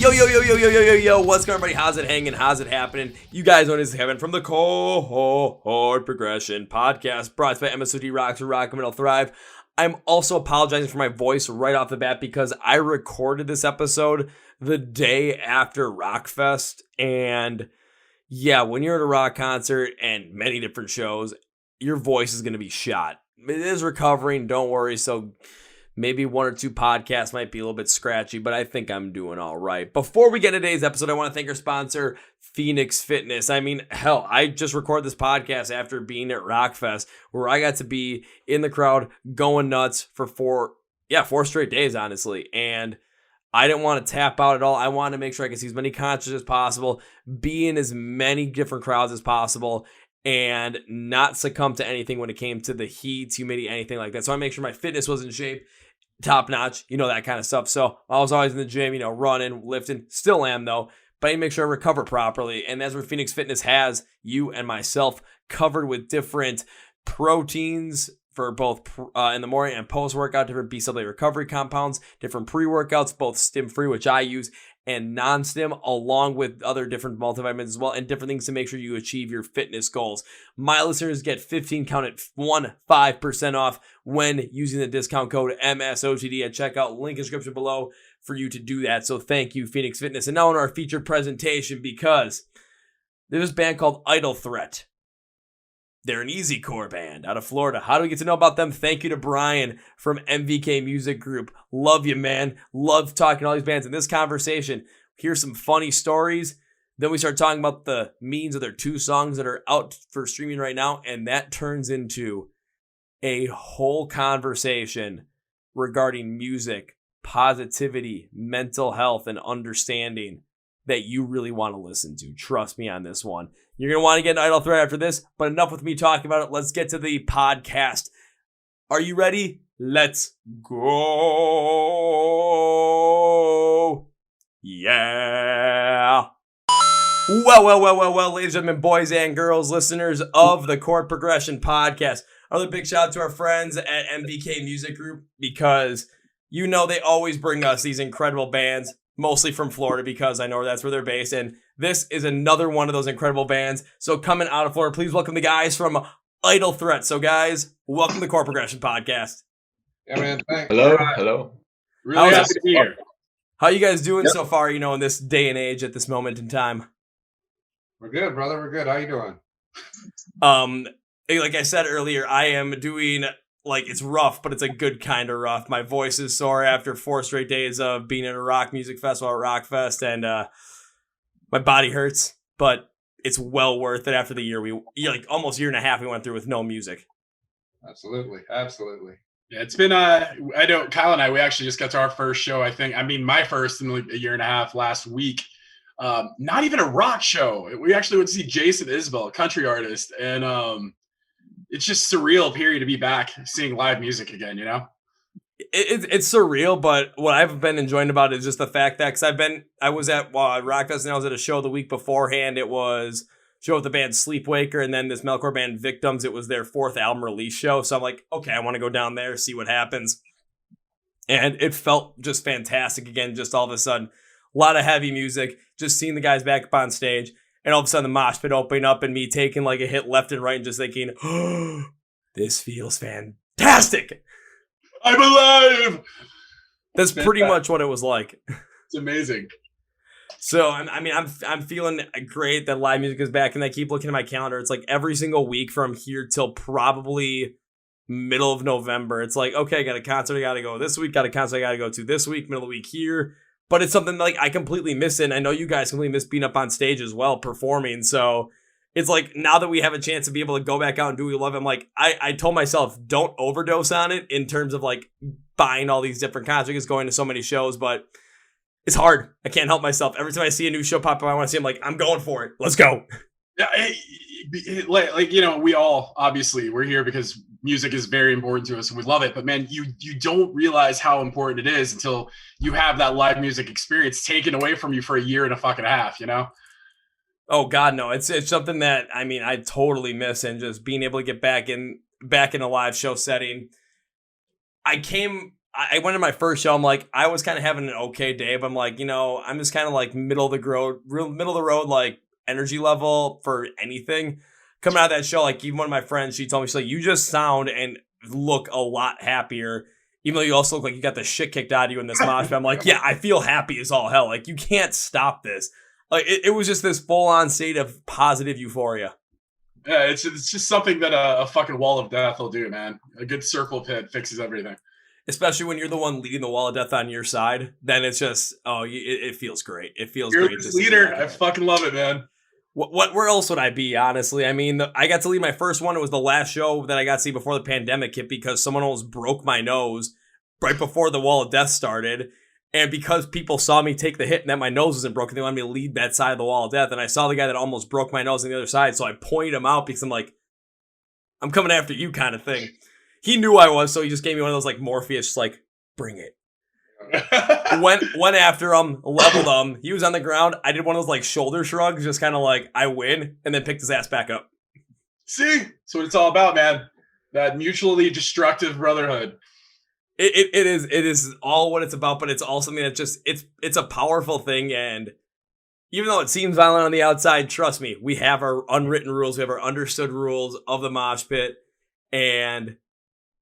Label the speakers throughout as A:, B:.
A: Yo, what's going on, everybody? How's it hanging? How's it happening? You guys know this is Kevin from the Chord Progression Podcast, brought to you by MSOD Rocks, Rock Middle Thrive. I'm also apologizing for my voice right off the bat because I recorded this episode the day after Rockfest, and yeah, when you're at a rock concert and many different shows, your voice is going to be shot. It is recovering, don't worry, so maybe one or two podcasts might be a little bit scratchy, but I think I'm doing all right. Before we get to today's episode, I want to thank our sponsor, Phoenix Fitness. I mean, hell, I just recorded this podcast after being at Rockfest, where I got to be in the crowd going nuts for four straight days, honestly. And I didn't want to tap out at all. I wanted to make sure I could see as many concerts as possible, be in as many different crowds as possible, and not succumb to anything when it came to the heat, humidity, anything like that. So I make sure my fitness was in shape, top notch, that kind of stuff. So I was always in the gym, running, lifting, still am though, but I need to make sure I recover properly. And that's where Phoenix Fitness has you and myself covered with different proteins for both in the morning and post-workout, different B-cell recovery compounds, different pre-workouts, both stim-free, which I use, and non-stim, along with other different multivitamins as well, and different things to make sure you achieve your fitness goals. My listeners get 15% off when using the discount code MSOTD at checkout. Link in the description below for you to do that. So thank you, Phoenix Fitness. And now in our featured presentation, because there's this band called Idle Threat. They're an easycore band out of Florida. How do we get to know about them? Thank you to Brian from MVK Music Group. Love you, man. Love talking to all these bands. In this conversation, here's some funny stories. Then we start talking about the means of their two songs that are out for streaming right now. And that turns into a whole conversation regarding music, positivity, mental health, and understanding that you really want to listen to. Trust me on this one. You're going to want to get an Idle Threat after this, but enough with me talking about it. Let's get to the podcast. Are you ready? Let's go. Yeah. Well, ladies and gentlemen, boys and girls, listeners of the Chord Progression Podcast. Another big shout out to our friends at MVK Music Group, because they always bring us these incredible bands, mostly from Florida, because I know that's where they're based. And this is another one of those incredible bands. So coming out of Florida, please welcome the guys from Idle Threat. So guys, welcome to the Chord Progression Podcast.
B: Yeah, man. Thanks.
C: Hello.
B: Really happy to be here.
A: How you guys doing so far, in this day and age at this moment in time?
B: We're good, brother. We're good. How you doing?
A: Like I said earlier, I am doing, it's rough, but it's a good kind of rough. My voice is sore after 4 straight days of being at a rock music festival at Rockfest, and my body hurts, but it's well worth it after the year almost a year and a half we went through with no music.
B: Absolutely.
C: Yeah, it's been I know Kyle and we actually just got to our first show, my first in a year and a half last week. Not even a rock show. We actually went to see Jason Isbell, a country artist, and it's just surreal period to be back seeing live music again,
A: It's surreal, but what I've been enjoying about it is just the fact that, because I was at Rockfest and I was at a show the week beforehand. It was a show with the band Sleepwaker, and then this metalcore band Victims. It was their 4th album release show. So I'm like, okay, I want to go down there, see what happens. And it felt just fantastic again, just all of a sudden. A lot of heavy music, just seeing the guys back up on stage, and all of a sudden the mosh pit opening up and me taking a hit left and right and just thinking, oh, this feels fantastic.
C: I'm alive.
A: That's pretty much what it was like.
C: It's amazing.
A: So I'm feeling great that live music is back, and I keep looking at my calendar. It's every single week from here till probably middle of November. It's okay, I got a concert I got to go this week, got a concert I got to go to this week, middle of the week here. But it's something I completely miss it. And I know you guys completely miss being up on stage as well, performing. So it's now that we have a chance to be able to go back out and do what we love, I told myself, don't overdose on it in terms of buying all these different concerts, going to so many shows, but it's hard. I can't help myself. Every time I see a new show pop up, I want to see them, I'm going for it. Let's go.
C: Yeah, we all, obviously, we're here because music is very important to us and we love it. But man, you don't realize how important it is until you have that live music experience taken away from you for a year and a fucking half,
A: Oh God, no! It's something that I totally miss, and just being able to get back in a live show setting. I came I went to my first show. I'm like, I was kind of having an okay day, but I'm like, I'm just kind of like middle of the road, like energy level for anything. Coming out of that show, like even one of my friends, she told me, she's like, you just sound and look a lot happier, even though you also look like you got the shit kicked out of you in this mosh pit. I'm like, yeah, I feel happy as all hell. Like, you can't stop this. Like, it was just this full-on state of positive euphoria.
C: Yeah, it's just something that a fucking wall of death will do, man. A good circle pit fixes everything.
A: Especially when you're the one leading the wall of death on your side, then it's just, it feels great. It feels
C: You're
A: great.
C: the leader. I fucking love it, man.
A: Where else would I be, honestly? I mean, I got to lead my first one. It was the last show that I got to see before the pandemic hit because someone almost broke my nose right before the wall of death started. And because people saw me take the hit and that my nose wasn't broken, they wanted me to lead that side of the wall of death. And I saw the guy that almost broke my nose on the other side. So I pointed him out because I'm like, I'm coming after you kind of thing. He knew I was, so he just gave me one of those like Morpheus, just like, bring it. went after him, leveled him. He was on the ground. I did one of those like shoulder shrugs, just kind of like, I win, and then picked his ass back up.
C: See? That's what it's all about, man. That mutually destructive brotherhood.
A: It is all what it's about, but it's all something that just it's a powerful thing. And even though it seems violent on the outside, trust me, we have our unwritten rules, we have our understood rules of the mosh pit. And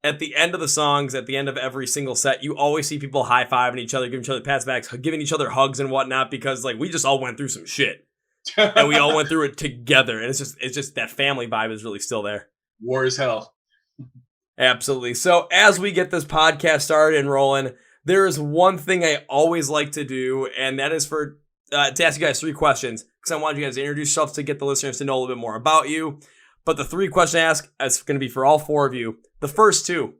A: at the end of the songs, at the end of every single set, you always see people high-fiving each other, giving each other pats backs, giving each other hugs and whatnot, because like we just all went through some shit. And we all went through it together. And it's just that family vibe is really still there.
C: War is hell.
A: Absolutely. So as we get this podcast started and rolling, there is one thing I always like to do, and that is to ask you guys 3 questions, because I want you guys to introduce yourselves to get the listeners to know a little bit more about you. But the 3 questions I ask is going to be for all 4 of you. The first 2,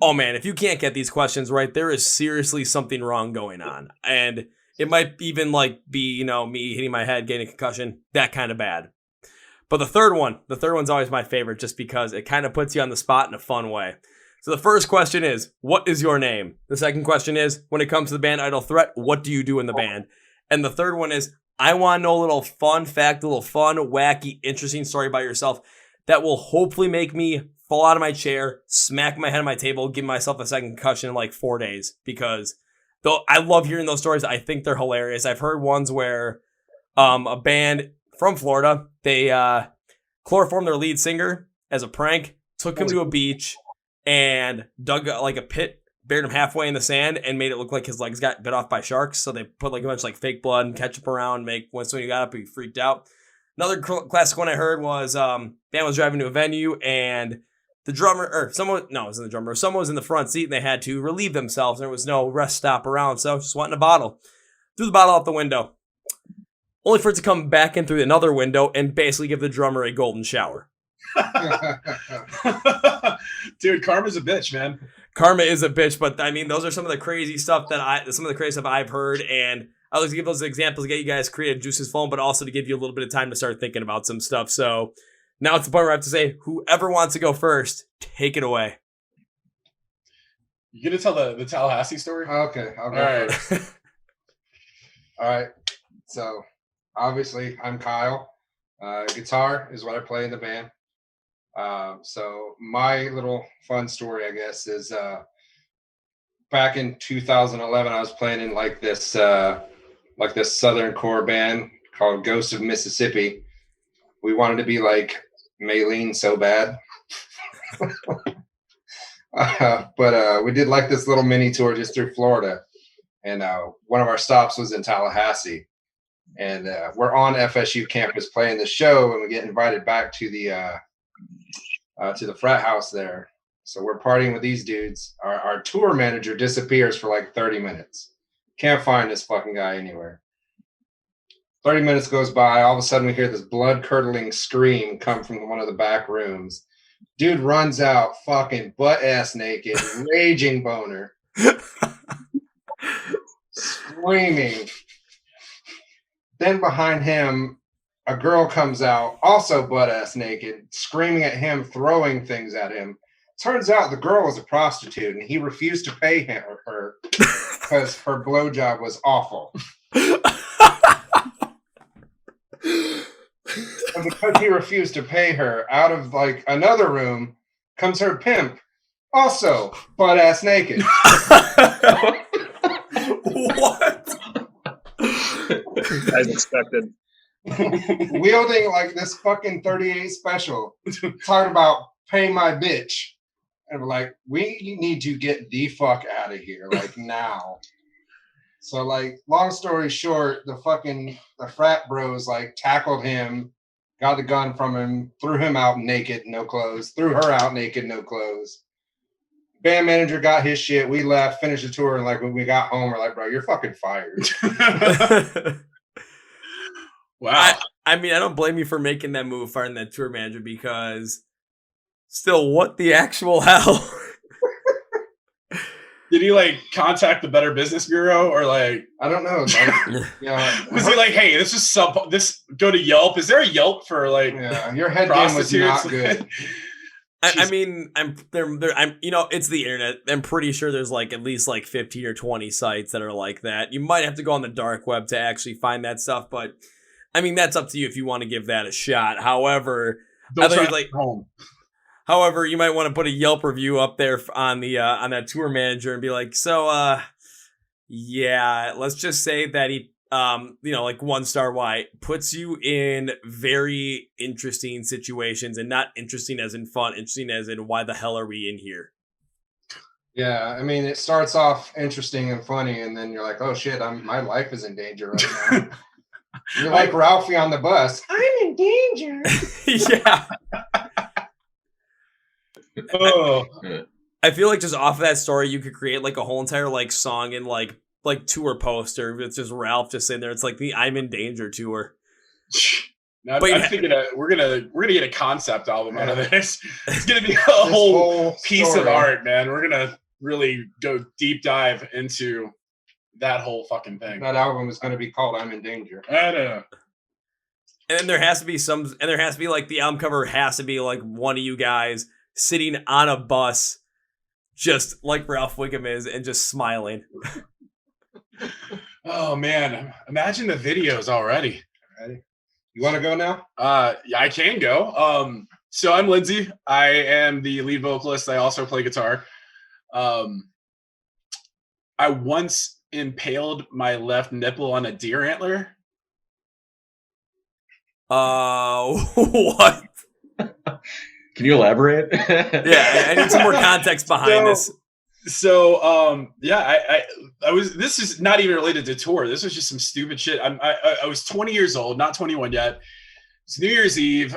A: oh man, if you can't get these questions right, there is seriously something wrong going on. And it might even like be, me hitting my head, getting a concussion, that kind of bad. But the third one's always my favorite just because it kind of puts you on the spot in a fun way. So the first question is, what is your name? The second question is, when it comes to the band Idle Threat, what do you do in the band? And the third one is, I want to know a little fun fact, a little fun, wacky, interesting story about yourself that will hopefully make me fall out of my chair, smack my head on my table, give myself a second concussion in like 4 days. Because though I love hearing those stories, I think they're hilarious. I've heard ones where a band from Florida, they chloroformed their lead singer as a prank, took him to a beach, and dug like a pit, buried him halfway in the sand, and made it look like his legs got bit off by sharks. So they put like a bunch of like fake blood and ketchup around, when he got up, he freaked out. Another classic one I heard was band was driving to a venue, and the drummer, or someone, no, it wasn't the drummer, someone was in the front seat, and they had to relieve themselves, and there was no rest stop around, so just wanting a bottle. Threw the bottle out the window, only for it to come back in through another window and basically give the drummer a golden shower.
C: Dude, karma's a bitch, man.
A: Karma is a bitch, but I mean, those are some of the crazy stuff I've heard, and I like to give those examples to get you guys creative juices flowing, but also to give you a little bit of time to start thinking about some stuff. So now it's the point where I have to say, whoever wants to go first, take it away.
C: You gonna tell the Tallahassee story?
B: Okay, I'll go first. All right. So obviously I'm Kyle. Guitar is what I play in the band. So my little fun story, I guess, is back in 2011, I was playing in like this Southern core band called Ghosts of Mississippi. We wanted to be like Maylene so bad. But we did like this little mini tour just through Florida. And one of our stops was in Tallahassee. And we're on FSU campus playing the show, and we get invited back to the frat house there. So we're partying with these dudes. Our tour manager disappears for like 30 minutes. Can't find this fucking guy anywhere. 30 minutes goes by. All of a sudden, we hear this blood-curdling scream come from one of the back rooms. Dude runs out, fucking butt-ass naked, raging boner, screaming. Then behind him, a girl comes out, also butt-ass naked, screaming at him, throwing things at him. Turns out the girl was a prostitute, and he refused to pay her because her blowjob was awful. And because he refused to pay her, out of like another room comes her pimp, Also, butt ass naked.
A: What?
D: As expected.
B: Wielding like this fucking 38 special, talking about pay my bitch. And we're like, we need to get the fuck out of here, like now. So, like, long story short, the frat bros like tackled him, got the gun from him, threw him out naked, no clothes, threw her out naked, no clothes. Band manager got his shit. We left, finished the tour, and like when we got home, we're like, bro, you're fucking fired.
C: Wow.
A: I mean, I don't blame you for making that move, firing that tour manager, because still, what the actual hell?
C: Did he like contact the Better Business Bureau or like?
B: I don't know. Like, yeah.
C: Was he like, hey, this is go to Yelp? Is there a Yelp for like?
B: Yeah, your head game was not good.
A: I mean, I'm it's the internet. I'm pretty sure there's like at least like 15 or 20 sites that are like that. You might have to go on the dark web to actually find that stuff, but I mean, that's up to you if you want to give that a shot. However,
C: Don't try like home.
A: However, you might want to put a Yelp review up there on the on that tour manager and be like, so yeah, let's just say that he like 1-star why puts you in very interesting situations, and not interesting as in fun, interesting as in why the hell are we in here?
B: Yeah, I mean, it starts off interesting and funny, and then you're like, oh shit, my life is in danger right now. You're like Ralphie on the bus. I'm in danger.
A: Yeah.
C: Oh,
A: I feel like just off of that story, you could create like a whole entire like song and like tour poster. It's just Ralph just sitting there. It's like the I'm in Danger tour.
C: Now, I'm thinking we're gonna get a concept album out of this. It's gonna be a whole piece of art, man. We're gonna really go deep dive into that whole fucking thing.
B: That album is gonna be called I'm in Danger.
C: I don't know.
A: And then there has to be like the album cover has to be like one of you guys sitting on a bus, just like Ralph Wiggum is, and just smiling.
C: Oh man, imagine the videos already.
B: Ready? You want to go now?
C: Yeah, I can go. So I'm Lindsay. I am the lead vocalist. I also play guitar. I once impaled my left nipple on a deer antler.
A: What?
D: Can you elaborate?
A: Yeah, I need some more context behind this.
C: So, yeah, I was. This is not even related to tour. This was just some stupid shit. I was 20 years old, not 21 yet. It's New Year's Eve.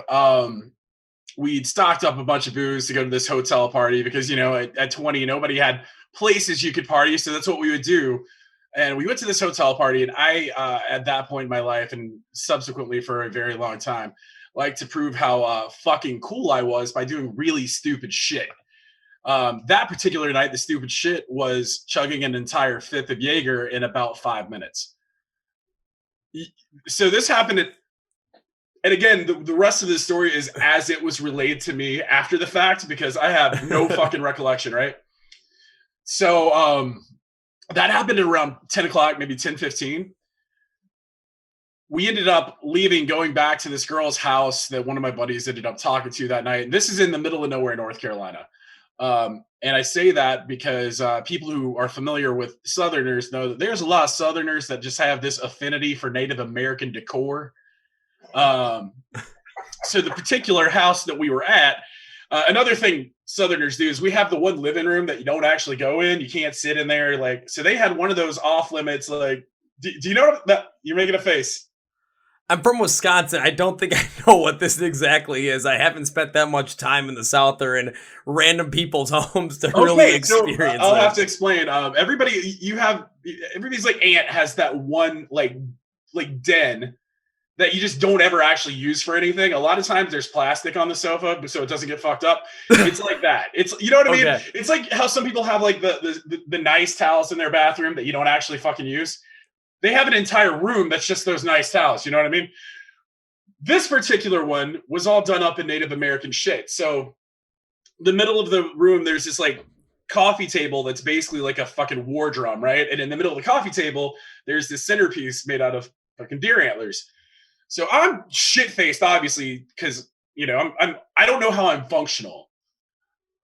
C: We'd stocked up a bunch of booze to go to this hotel party because at 20 nobody had places you could party, so that's what we would do. And we went to this hotel party, and I, at that point in my life, and subsequently for a very long time, like to prove how fucking cool I was by doing really stupid shit. That particular night, the stupid shit was chugging an entire fifth of Jaeger in about 5 minutes. So this happened and again, the rest of the story is as it was relayed to me after the fact, because I have no fucking recollection, right? So that happened at around 10 o'clock, maybe 10:15. We ended up leaving, going back to this girl's house that one of my buddies ended up talking to that night. And this is in the middle of nowhere, North Carolina. And I say that because people who are familiar with Southerners know that there's a lot of Southerners that just have this affinity for Native American decor. So the particular house that we were at, another thing Southerners do is we have the one living room that you don't actually go in. You can't sit in there. Like, so they had one of those off limits. Like, do you know that you're making a face?
A: I'm from Wisconsin. I don't think I know what this exactly is. I haven't spent that much time in the South or in random people's homes to really experience
C: I'll have to explain. Everybody's like aunt has that one like den that you just don't ever actually use for anything. A lot of times there's plastic on the sofa so it doesn't get fucked up. It's like that. It's, you know what I mean?
A: Okay.
C: It's like how some people have like the nice towels in their bathroom that you don't actually fucking use. They have an entire room that's just those nice towels. You know what I mean? This particular one was all done up in Native American shit. So the middle of the room, there's this like coffee table that's basically like a fucking war drum, right? And in the middle of the coffee table, there's this centerpiece made out of fucking deer antlers. So I'm shit-faced, obviously, because I don't know how I'm functional.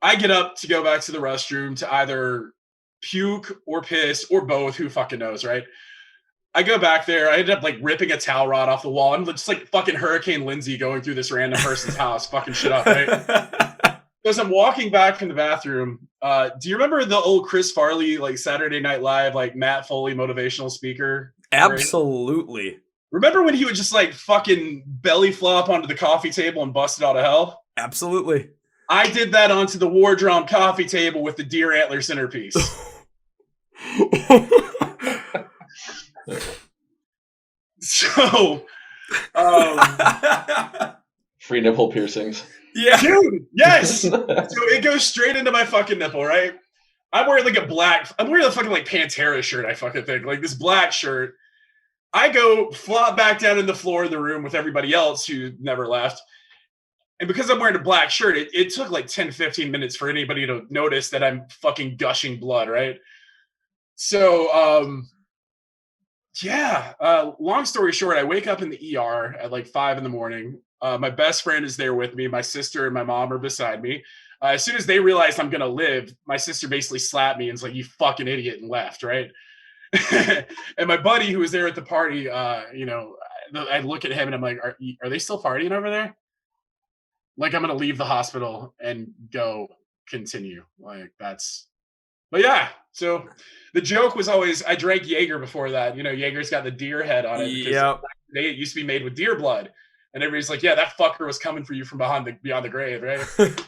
C: I get up to go back to the restroom to either puke or piss or both. Who fucking knows, right? I go back there. I ended up like ripping a towel rod off the wall. I'm just like fucking Hurricane Lindsay going through this random person's house, fucking shit up, right? As I'm walking back from the bathroom, do you remember the old Chris Farley, like Saturday Night Live, like Matt Foley motivational speaker?
A: Absolutely.
C: Remember when he would just like fucking belly flop onto the coffee table and bust it out of hell?
A: Absolutely.
C: I did that onto the War Drum coffee table with the deer antler centerpiece. So,
D: free nipple piercings.
A: Yeah,
C: dude, yes. So it goes straight into my fucking nipple, right? I'm wearing a fucking like Pantera shirt, I fucking think. Like this black shirt. I go flop back down in the floor of the room with everybody else who never left. And because I'm wearing a black shirt, it took like 10, 15 minutes for anybody to notice that I'm fucking gushing blood, right? So, long story short, I wake up in the ER at like 5 a.m. My best friend is there with me. My sister and my mom are beside me. As soon as they realized I'm going to live, my sister basically slapped me and was like, "You fucking idiot," and left, right? And my buddy who was there at the party, I look at him and I'm like, are they still partying over there? Like, I'm going to leave the hospital and go continue. Like, but yeah. So the joke was always, I drank Jaeger before that. You know, Jaeger's got the deer head on it. Because it used to be made with deer blood. And everybody's like, yeah, that fucker was coming for you from beyond the grave, right?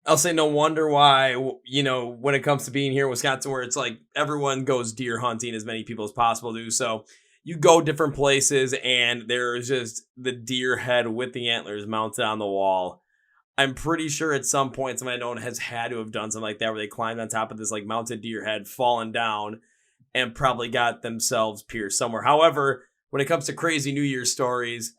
A: I'll say no wonder why, you know, when it comes to being here in Wisconsin, where it's like everyone goes deer hunting, as many people as possible do. So you go different places and there's just the deer head with the antlers mounted on the wall. I'm pretty sure at some point somebody I know has had to have done something like that where they climbed on top of this like mounted deer head, fallen down, and probably got themselves pierced somewhere. However, when it comes to crazy New Year's stories,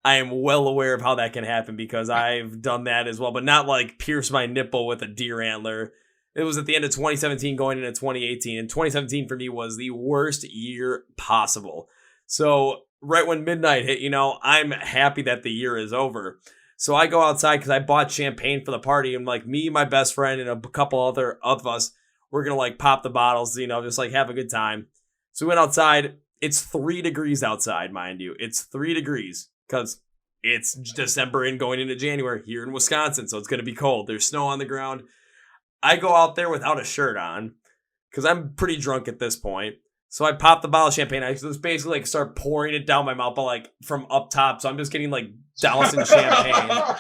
A: I am well aware of how that can happen because I've done that as well, but not like pierce my nipple with a deer antler. It was at the end of 2017 going into 2018, and 2017 for me was the worst year possible. So right when midnight hit, you know, I'm happy that the year is over. So I go outside because I bought champagne for the party, and like me, my best friend, and a couple other of us, we're going to like pop the bottles, you know, just like have a good time. So we went outside. It's 3 degrees outside, mind you. It's 3 degrees. Because it's December and going into January here in Wisconsin, so it's going to be cold. There's snow on the ground. I go out there without a shirt on because I'm pretty drunk at this point. So I pop the bottle of champagne. I just basically like start pouring it down my mouth, but like from up top. So I'm just getting like doused in champagne.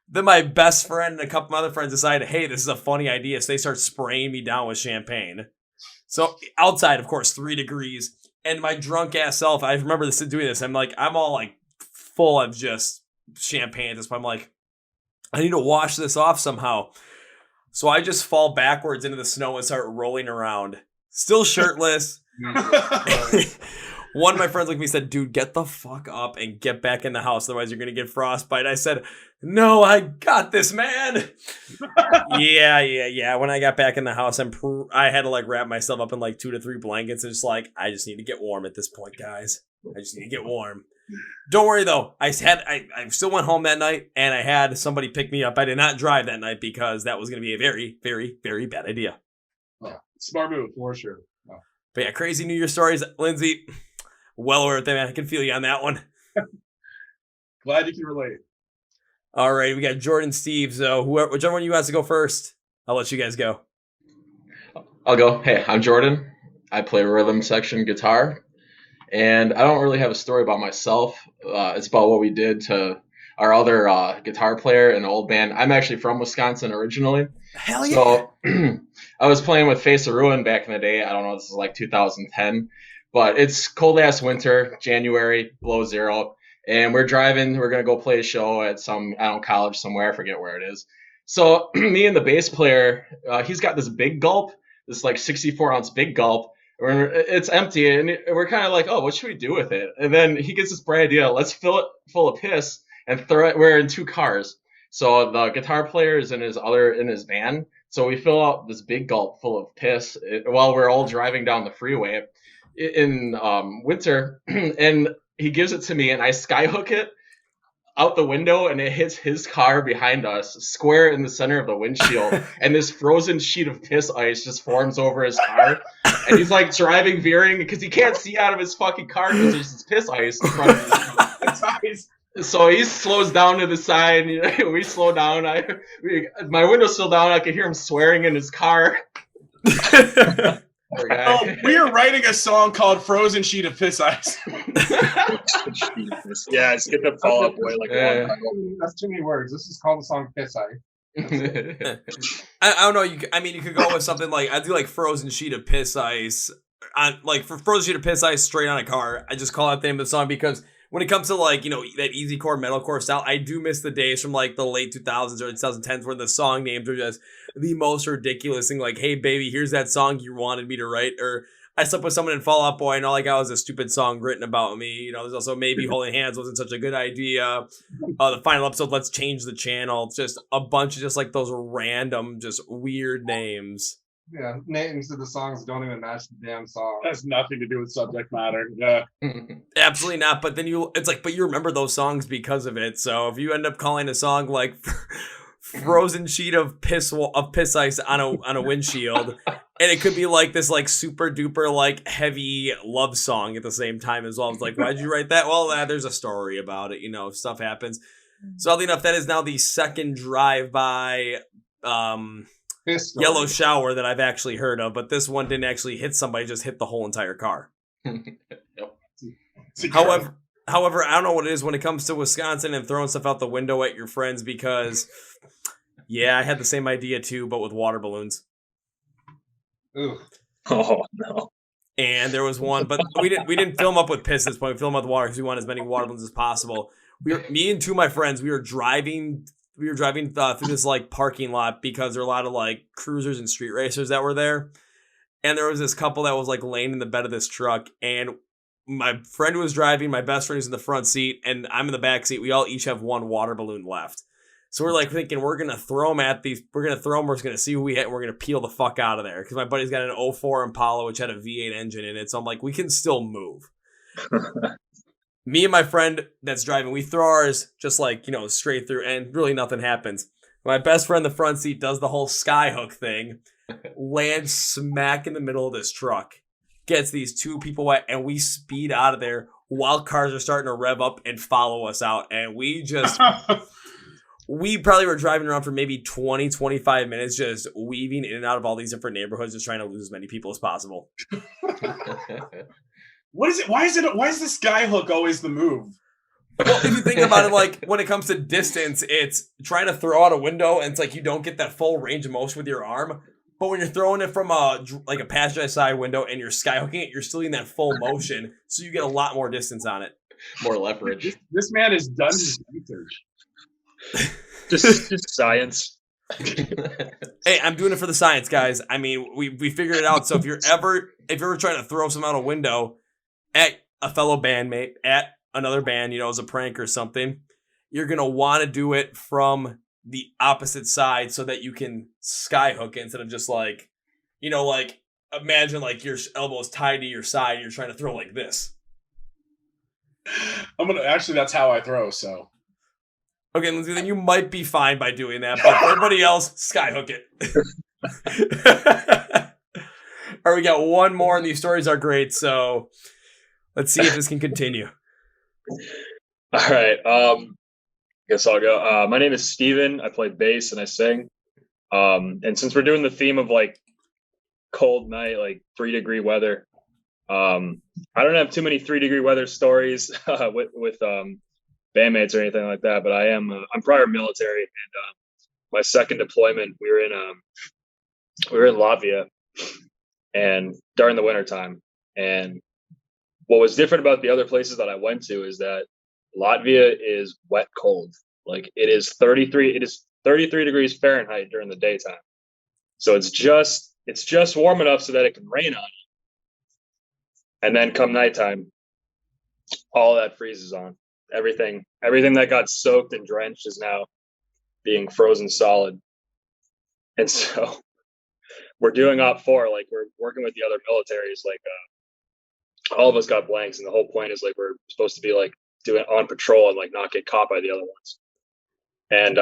A: Then my best friend and a couple other friends decide, hey, this is a funny idea. So they start spraying me down with champagne. So outside, of course, 3 degrees. And my drunk ass self, I remember doing this. I'm all like, full of just champagne at this point. I'm like, I need to wash this off somehow. So I just fall backwards into the snow and start rolling around. Still shirtless. One of my friends like me said, dude, get the fuck up and get back in the house. Otherwise you're going to get frostbite. I said, no, I got this, man. Yeah. When I got back in the house, I had to like wrap myself up in like 2 to 3 blankets. And just like, I just need to get warm at this point, guys. I just need to get warm. Don't worry though. I still went home that night and I had somebody pick me up. I did not drive that night because that was going to be a very, very, very bad idea.
C: Oh, smart move for sure. Oh.
A: But yeah, crazy New Year stories, Lindsay. Well worth it, man. I can feel you on that one.
C: Glad you can relate.
A: All right, we got Jordan, Steve. So whichever one you guys to go first, I'll let you guys go.
D: I'll go. Hey, I'm Jordan. I play rhythm section guitar. And I don't really have a story about myself. It's about what we did to our other guitar player in an old band. I'm actually from Wisconsin originally.
A: Hell yeah.
D: So I was playing with Face of Ruin back in the day. I don't know, this is like 2010. But it's cold-ass winter, January, below zero. And we're driving. We're going to go play a show at some, college somewhere. I forget where it is. So me and the bass player, he's got this big gulp, this like 64-ounce big gulp. It's empty, and we're kind of like, oh, what should we do with it? And then he gets this bright idea. Let's fill it full of piss and throw it. We're in 2 cars, so the guitar player is in his van. So we fill out this big gulp full of piss while we're all driving down the freeway in winter. And he gives it to me, and I skyhook it out the window, and it hits his car behind us, square in the center of the windshield, and this frozen sheet of piss ice just forms over his car. And he's like driving, veering, because he can't see out of his fucking car because there's this piss ice in front of him. So he slows down to the side. We slow down. My window's still down. I can hear him swearing in his car. Poor guy.
C: Oh, we are writing a song called "Frozen Sheet of Piss Ice."
E: Yeah, it's get the Fall Out Boy like
B: That's too many words. This is called the song Piss Ice.
A: I don't know. You could go with something like, I do like Frozen Sheet of Piss Ice. Like for Frozen Sheet of Piss Ice straight on a car, I just call out the name of the song because when it comes to like, that easy core metalcore style, I do miss the days from like the late 2000s or 2010s where the song names are just the most ridiculous thing. Like, hey baby, here's that song you wanted me to write, or I slept with someone in Fall Out Boy and all I got was a stupid song written about me. There's also maybe holding hands wasn't such a good idea. The final episode, let's change the channel. It's just a bunch of just like those random, just weird names.
B: Yeah, names of the songs don't even match the damn song.
C: Has nothing to do with subject matter. Yeah,
A: absolutely not. But then but you remember those songs because of it. So if you end up calling a song like "Frozen Sheet of Piss Ice" on a windshield, and it could be like this like super duper like heavy love song at the same time as well. I was like, why'd you write that? Well, there's a story about it. Stuff happens. So oddly enough, that is now the second drive-by yellow shower that I've actually heard of, but this one didn't actually hit somebody, just hit the whole entire car.
D: Yep.
A: However, I don't know what it is when it comes to Wisconsin and throwing stuff out the window at your friends, because I had the same idea too, but with water balloons.
B: Ooh.
E: Oh no.
A: And there was one, but we didn't fill them up with piss at this point. We filled them up with water because we wanted as many water balloons as possible. Me and two of my friends, we were driving through this like parking lot because there are a lot of like cruisers and street racers that were there. And there was this couple that was like laying in the bed of this truck, and my friend was driving, my best friend was in the front seat, and I'm in the back seat. We all each have one water balloon left. So we're like thinking we're going to throw them we're just going to see who we hit, and we're going to peel the fuck out of there. Because my buddy's got an 04 Impala, which had a V8 engine in it. So I'm like, we can still move. Me and my friend that's driving, we throw ours just like, straight through, and really nothing happens. My best friend in the front seat does the whole skyhook thing, lands smack in the middle of this truck, gets these two people wet, and we speed out of there while cars are starting to rev up and follow us out. And we probably were driving around for maybe 20, 25 minutes, just weaving in and out of all these different neighborhoods, just trying to lose as many people as possible.
C: What is it? Why is this skyhook always the move?
A: Well, if you think about it, like when it comes to distance, it's trying to throw out a window, and it's like you don't get that full range of motion with your arm. But when you're throwing it from a passenger side window and you're skyhooking it, you're still in that full motion, so you get a lot more distance on it.
D: More leverage.
C: This man has done his research.
E: just science.
A: Hey, I'm doing it for the science, guys. I mean, we figured it out. So if you're ever trying to throw some out a window at a fellow bandmate, at another band, as a prank or something, you're going to want to do it from the opposite side so that you can skyhook it instead of just like, imagine like your elbows tied to your side and you're trying to throw like this.
C: That's how I throw, so.
A: Okay, Lindsay, then you might be fine by doing that, but for everybody else, skyhook it. All right, we got one more, and these stories are great, so let's see if this can continue.
E: All right. Guess I'll go. My name is Steven. I play bass and I sing. And since we're doing the theme of like cold night, like 3-degree weather, I don't have too many 3-degree weather stories with bandmates or anything like that. But I'm prior military, and my second deployment we were in Latvia, and during the wintertime. And what was different about the other places that I went to is that Latvia is wet cold. Like it is 33 degrees Fahrenheit during the daytime. So it's just warm enough so that it can rain on you. And then come nighttime, all that freezes on. Everything that got soaked and drenched is now being frozen solid. And so we're doing Op 4, like we're working with the other militaries, like all of us got blanks, and the whole point is like we're supposed to be like doing on patrol and like not get caught by the other ones. And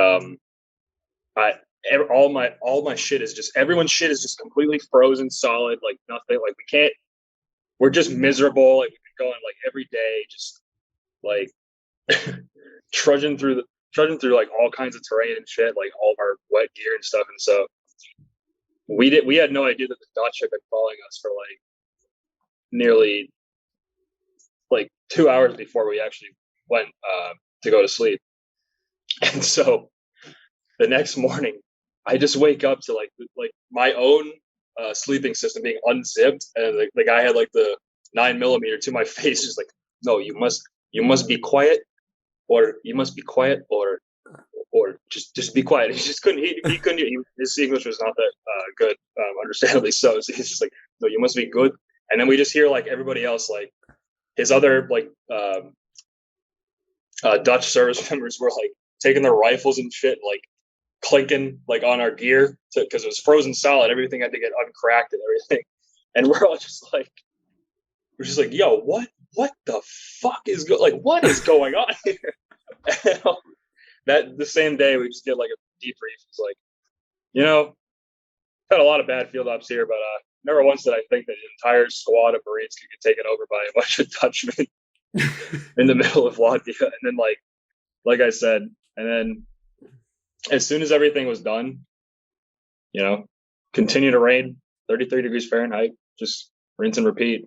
E: all my shit is just, everyone's shit is just completely frozen solid, like nothing, like we're just miserable. Like we've been going like every day, just like trudging through like all kinds of terrain and shit, like all of our wet gear and stuff. And so we had no idea that the Dutch had been following us for like nearly like 2 hours before we actually went to go to sleep. And so the next morning I just wake up to like my own sleeping system being unzipped, and the guy had like the 9mm to my face, just like, no, you must be quiet, or you must be quiet, or just be quiet. He just couldn't. He couldn't. His English was not that good, understandably so. So he's just like, no, you must be good. And then we just hear like everybody else, like his other like Dutch service members were like taking their rifles and shit, like clinking like on our gear because it was frozen solid. Everything had to get uncracked and everything. And we're just like, yo, what the fuck is what is going on here? And, that the same day we just did like a debrief. It's like, had a lot of bad field ops here, but never once did I think that an entire squad of Marines could get taken over by a bunch of Dutchmen in the middle of Latvia. And then like I said, and then as soon as everything was done, continue to rain, 33 degrees Fahrenheit, just rinse and repeat.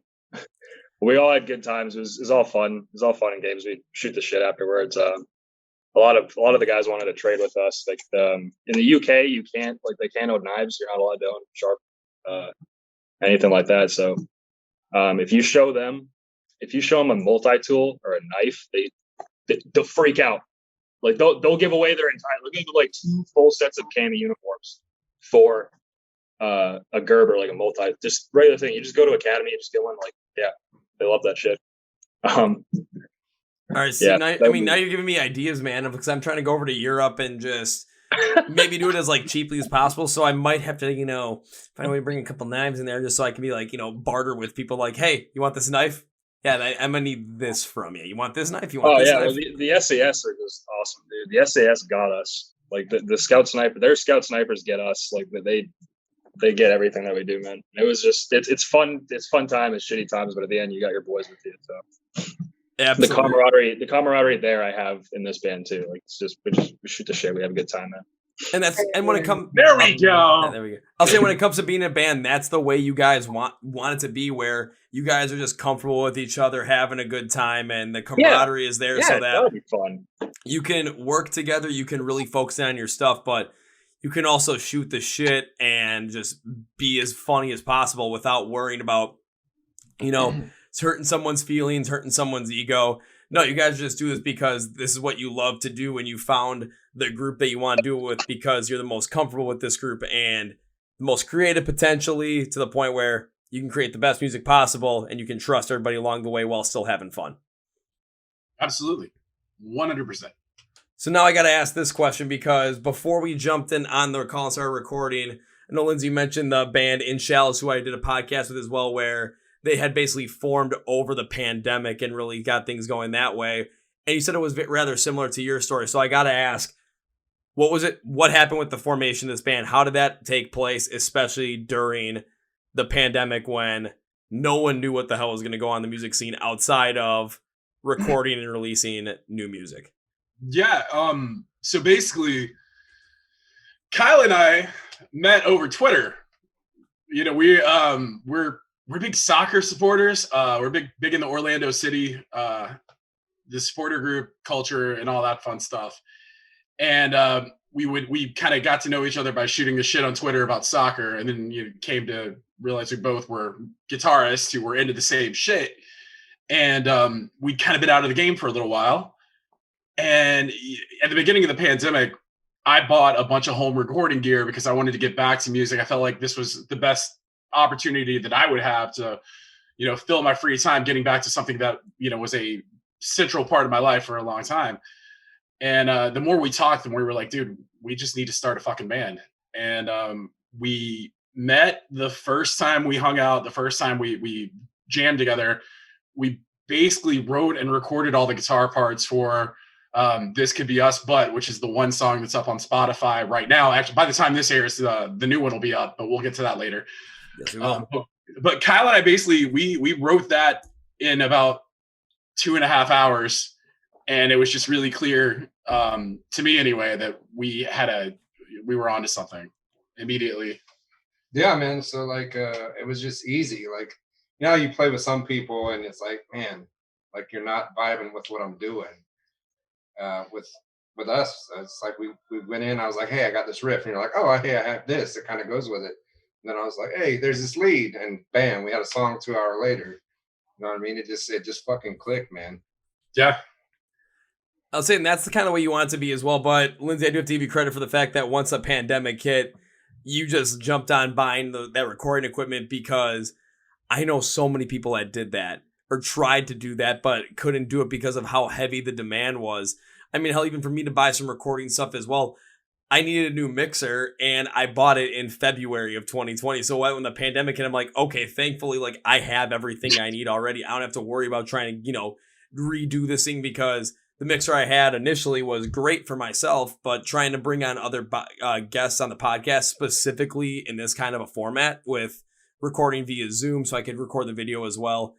E: We all had good times. It was all fun. It was all fun and games. We'd shoot the shit afterwards. A lot of the guys wanted to trade with us. Like in the UK, you can't, like, they can't own knives. You're not allowed to own sharp anything like that. So if you show them a multi-tool or a knife, they'll freak out. Like they'll give away their entire, they'll give like 2 full sets of cami uniforms for a Gerber, like a multi, just regular thing. You just go to Academy and just get one. Like, yeah, they love that shit.
A: All right, now you're giving me ideas, man, because I'm trying to go over to Europe and just maybe do it as like cheaply as possible. So I might have to, find a way to bring a couple knives in there just so I can be like, barter with people like, hey, you want this knife? Yeah, I'm going to need this from you. You want this knife? You want this knife?
E: Well, the SAS are just awesome, dude. The SAS got us. Like the scout sniper, their scout snipers get us. Like they get everything that we do, man. It was just, it's fun. It's fun time. It's shitty times, but at the end, you got your boys with you. So
A: absolutely.
E: The camaraderie there I have in this band too. Like it's just we shoot the shit. We have a good time, man.
A: And when it comes,
C: there we go.
A: There we go. I'll say when it comes to being a band, that's the way you guys want it to be, where you guys are just comfortable with each other, having a good time, and the camaraderie is there, so
E: that would be fun.
A: You can work together. You can really focus on your stuff, but you can also shoot the shit and just be as funny as possible without worrying about, hurting someone's feelings, hurting someone's ego. No, you guys just do this because this is what you love to do, and you found the group that you want to do it with because you're the most comfortable with this group and the most creative potentially, to the point where you can create the best music possible and you can trust everybody along the way while still having fun.
C: Absolutely. 100%.
A: So now I got to ask this question, because before we jumped in on the call and started recording, I know Lindsay mentioned the band In Shallows, who I did a podcast with as well, where they had basically formed over the pandemic and really got things going that way. And you said it was rather similar to your story. So I got to ask, what was it? What happened with the formation of this band? How did that take place, especially during the pandemic when no one knew what the hell was going to go on the music scene outside of recording and releasing new music?
C: Yeah. So basically, Kyle and I met over Twitter. We're big soccer supporters. We're big in the Orlando City, the supporter group culture and all that fun stuff. And we kind of got to know each other by shooting the shit on Twitter about soccer. And then you came to realize we both were guitarists who were into the same shit. And we'd kind of been out of the game for a little while. And at the beginning of the pandemic, I bought a bunch of home recording gear because I wanted to get back to music. I felt like this was the best opportunity that I would have to, fill my free time getting back to something that, was a central part of my life for a long time. And the more we talked, the more we were like, dude, we just need to start a fucking band. And we met the first time we hung out, the first time we jammed together. We basically wrote and recorded all the guitar parts for This Could Be Us, which is the one song that's up on Spotify right now. Actually, by the time this airs, the new one will be up, but we'll get to that later.
A: Yes, we will.
C: But Kyle and I basically, we wrote that in about 2.5 hours. And it was just really clear to me anyway, that we were onto something immediately.
B: Yeah, man. So like, it was just easy. Like, you know, you play with some people and it's like, man, like you're not vibing with what I'm doing. With us, it's like we went in. I was like, hey, I got this riff, and you're like, oh, hey, I have this. It kind of goes with it. And then I was like, hey, there's this lead, and bam, we had a song 2 hours later. You know what I mean? It just fucking clicked, man.
C: Yeah.
A: I was saying that's the kind of way you want it to be as well. But Lindsay, I do have to give you credit for the fact that once a pandemic hit, you just jumped on buying that recording equipment, because I know so many people that did that or tried to do that, but couldn't do it because of how heavy the demand was. I mean, hell, even for me to buy some recording stuff as well, I needed a new mixer, and I bought it in February of 2020. So when the pandemic hit, I'm like, okay, thankfully, like I have everything I need already. I don't have to worry about trying to, redo this thing, because the mixer I had initially was great for myself, but trying to bring on other guests on the podcast, specifically in this kind of a format with recording via Zoom so I could record the video as well,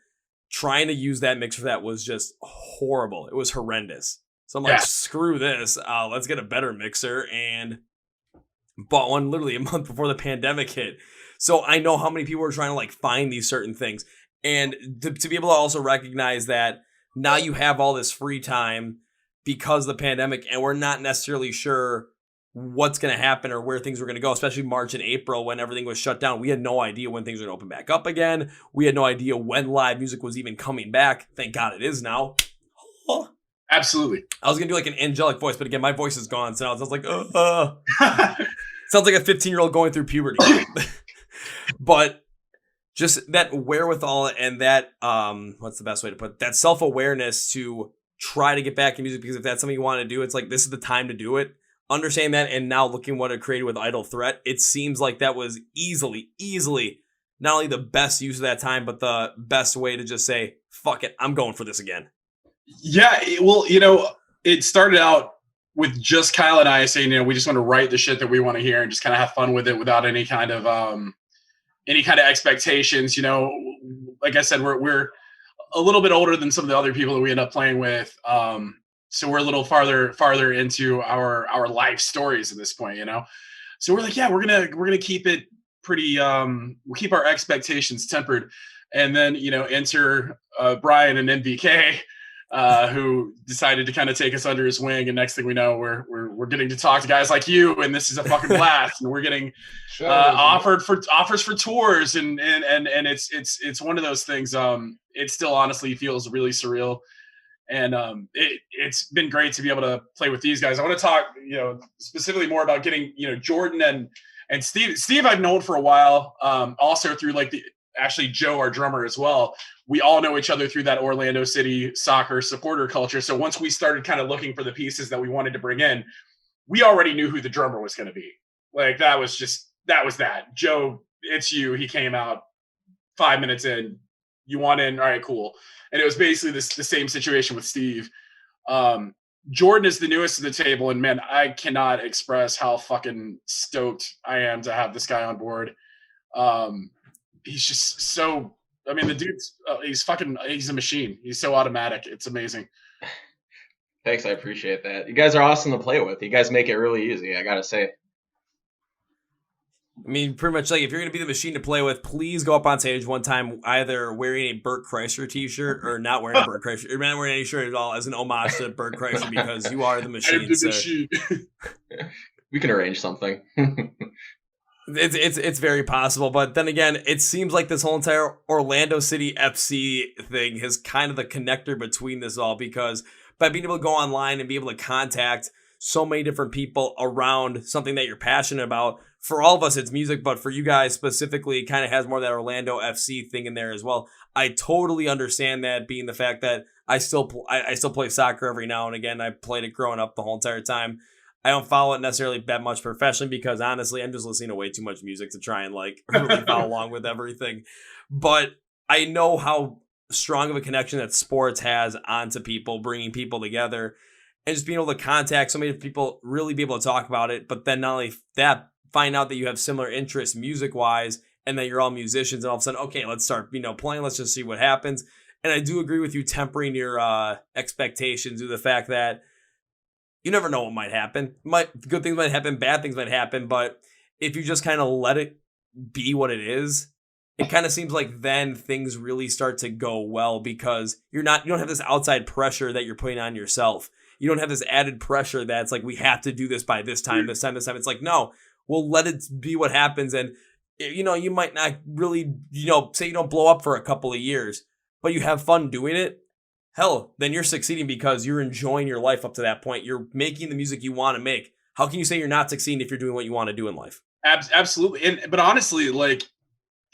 A: trying to use that mixer for that was just horrible. It was horrendous. So I'm like, screw this. Let's get a better mixer, and bought one literally a month before the pandemic hit. So I know how many people are trying to like find these certain things, and to be able to also recognize that now you have all this free time because of the pandemic, and we're not necessarily sure what's going to happen or where things were going to go, especially March and April when everything was shut down. We had no idea when things were going to open back up again. We had no idea when live music was even coming back. Thank God it is now. Oh.
C: Absolutely.
A: I was going to do like an angelic voice, but again, my voice is gone. So I was like, sounds like a 15-year-old going through puberty. But just that wherewithal and that, what's the best way to put it? That self-awareness to try to get back in music, because if that's something you want to do, it's like, this is the time to do it. Understand that. And now looking what it created with Idle Threat, it seems like that was easily not only the best use of that time, but the best way to just say, fuck it, I'm going for this again.
C: Yeah, well, it started out with just Kyle and I saying, we just want to write the shit that we want to hear and just kind of have fun with it without any kind of expectations. Like I said, we're a little bit older than some of the other people that we end up playing with, so we're a little farther into our life stories at this point. So we're like, yeah, we're gonna keep it pretty. We'll keep our expectations tempered, and then enter Brian and MVK. Who decided to kind of take us under his wing, and next thing we know, we're getting to talk to guys like you, and this is a fucking blast, and we're getting offers for tours, and it's one of those things. It still honestly feels really surreal, and it's been great to be able to play with these guys. I want to talk, specifically more about getting Jordan and Steve. Steve I've known for a while, also through actually Joe, our drummer, as well. We all know each other through that Orlando City soccer supporter culture. So once we started kind of looking for the pieces that we wanted to bring in, we already knew who the drummer was going to be. Like that was that. Joe, it's you. He came out 5 minutes in. You want in? All right, cool. And it was basically the same situation with Steve. Jordan is the newest to the table, and man, I cannot express how fucking stoked I am to have this guy on board. He's just so. I mean, the dude's he's a machine. He's so automatic. It's amazing.
D: Thanks. I appreciate that. You guys are awesome to play with. You guys make it really easy, I got to say.
A: I mean, pretty much like if you're going to be the machine to play with, please go up on stage one time, either wearing a Bert Kreischer t-shirt or not wearing a Bert Kreischer. You're not wearing any shirt at all as an homage to Bert Kreischer, because you are the machine.
C: I'm the machine.
D: We can arrange something.
A: It's very possible, but then again, it seems like this whole entire Orlando City FC thing is kind of the connector between this all, because by being able to go online and be able to contact so many different people around something that you're passionate about, for all of us it's music, but for you guys specifically, it kind of has more of that Orlando FC thing in there as well. I totally understand that, being the fact that I still play soccer every now and again. I played it growing up the whole entire time. I don't follow it necessarily that much professionally, because honestly, I'm just listening to way too much music to try and really follow along with everything. But I know how strong of a connection that sports has onto people, bringing people together, and just being able to contact so many people, really be able to talk about it. But then not only that, find out that you have similar interests music wise, and that you're all musicians, and all of a sudden, okay, let's start, playing. Let's just see what happens. And I do agree with you tempering your expectations to the fact that you never know what might happen. Good things might happen, bad things might happen, but if you just kind of let it be what it is, it kind of seems like then things really start to go well, because you don't have this outside pressure that you're putting on yourself. You don't have this added pressure that's like, we have to do this by this time. It's like, no, we'll let it be what happens. And you might not really, say you don't blow up for a couple of years, but you have fun doing it. Hell, then you're succeeding because you're enjoying your life up to that point. You're making the music you want to make. How can you say you're not succeeding if you're doing what you want to do in life?
C: Absolutely. But honestly, like,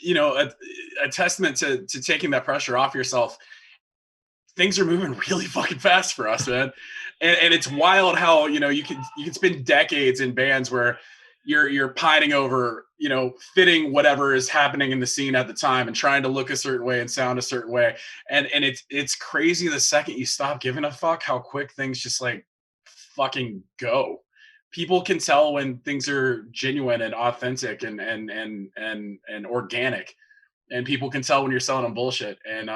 C: a testament to taking that pressure off yourself. Things are moving really fucking fast for us, man. And it's wild how, you can spend decades in bands where you're pining over, fitting whatever is happening in the scene at the time and trying to look a certain way and sound a certain way. And it's crazy the second you stop giving a fuck how quick things just like fucking go. People can tell when things are genuine and authentic and organic, and people can tell when you're selling them bullshit. And